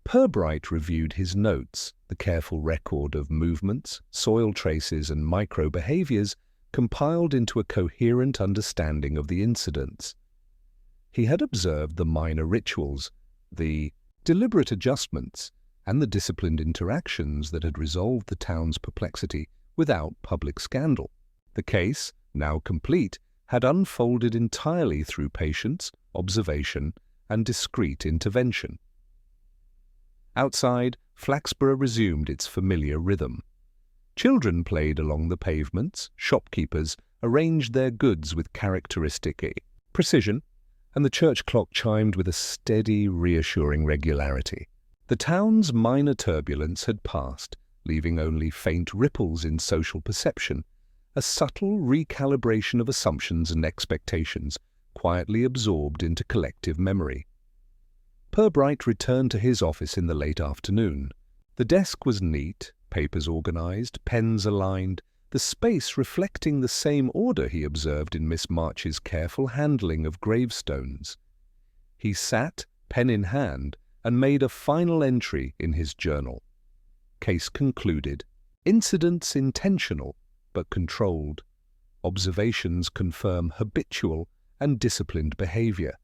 Purbright reviewed his notes, the careful record of movements, soil traces, and micro-behaviors compiled into a coherent understanding of the incidents. He had observed the minor rituals, the deliberate adjustments, and the disciplined interactions that had resolved the town's perplexity without public scandal. The case, now complete, had unfolded entirely through patience, observation, and discreet intervention. Outside, Flaxborough resumed its familiar rhythm. Children played along the pavements, shopkeepers arranged their goods with characteristic precision, and the church clock chimed with a steady, reassuring regularity. The town's minor turbulence had passed, leaving only faint ripples in social perception, a subtle recalibration of assumptions and expectations, quietly absorbed into collective memory. Purbright returned to his office in the late afternoon. The desk was neat, papers organized, pens aligned, the space reflecting the same order he observed in Miss March's careful handling of gravestones. He sat, pen in hand, and made a final entry in his journal. Case concluded. Incidents intentional, but controlled. Observations confirm habitual and disciplined behavior.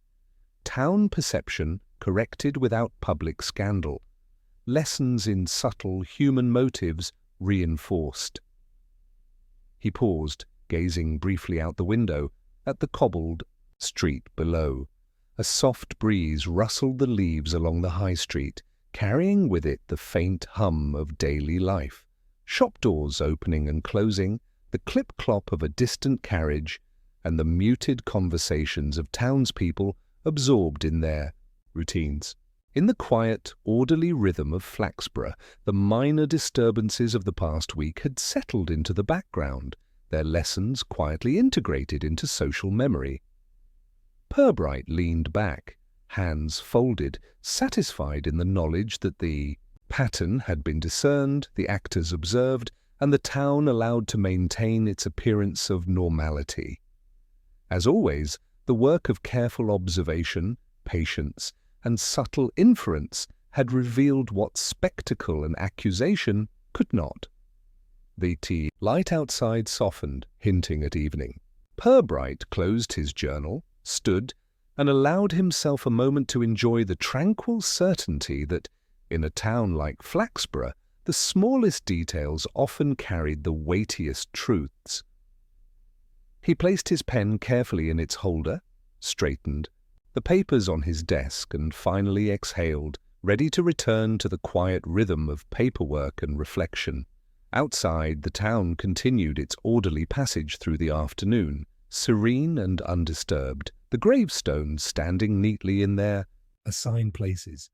Town perception corrected without public scandal. Lessons in subtle human motives reinforced. He paused, gazing briefly out the window at the cobbled street below. A soft breeze rustled the leaves along the high street, carrying with it the faint hum of daily life. Shop doors opening and closing, the clip-clop of a distant carriage, and the muted conversations of townspeople absorbed in their routines. In the quiet, orderly rhythm of Flaxborough, the minor disturbances of the past week had settled into the background, their lessons quietly integrated into social memory. Purbright leaned back, hands folded, satisfied in the knowledge that the pattern had been discerned, the actors observed, and the town allowed to maintain its appearance of normality. As always, the work of careful observation, patience, and subtle inference had revealed what spectacle and accusation could not. The light outside softened, hinting at evening. Purbright closed his journal, stood, and allowed himself a moment to enjoy the tranquil certainty that, in a town like Flaxborough, the smallest details often carried the weightiest truths. He placed his pen carefully in its holder, straightened the papers on his desk, and finally exhaled, ready to return to the quiet rhythm of paperwork and reflection. Outside, the town continued its orderly passage through the afternoon, serene and undisturbed, the gravestones standing neatly in their assigned places.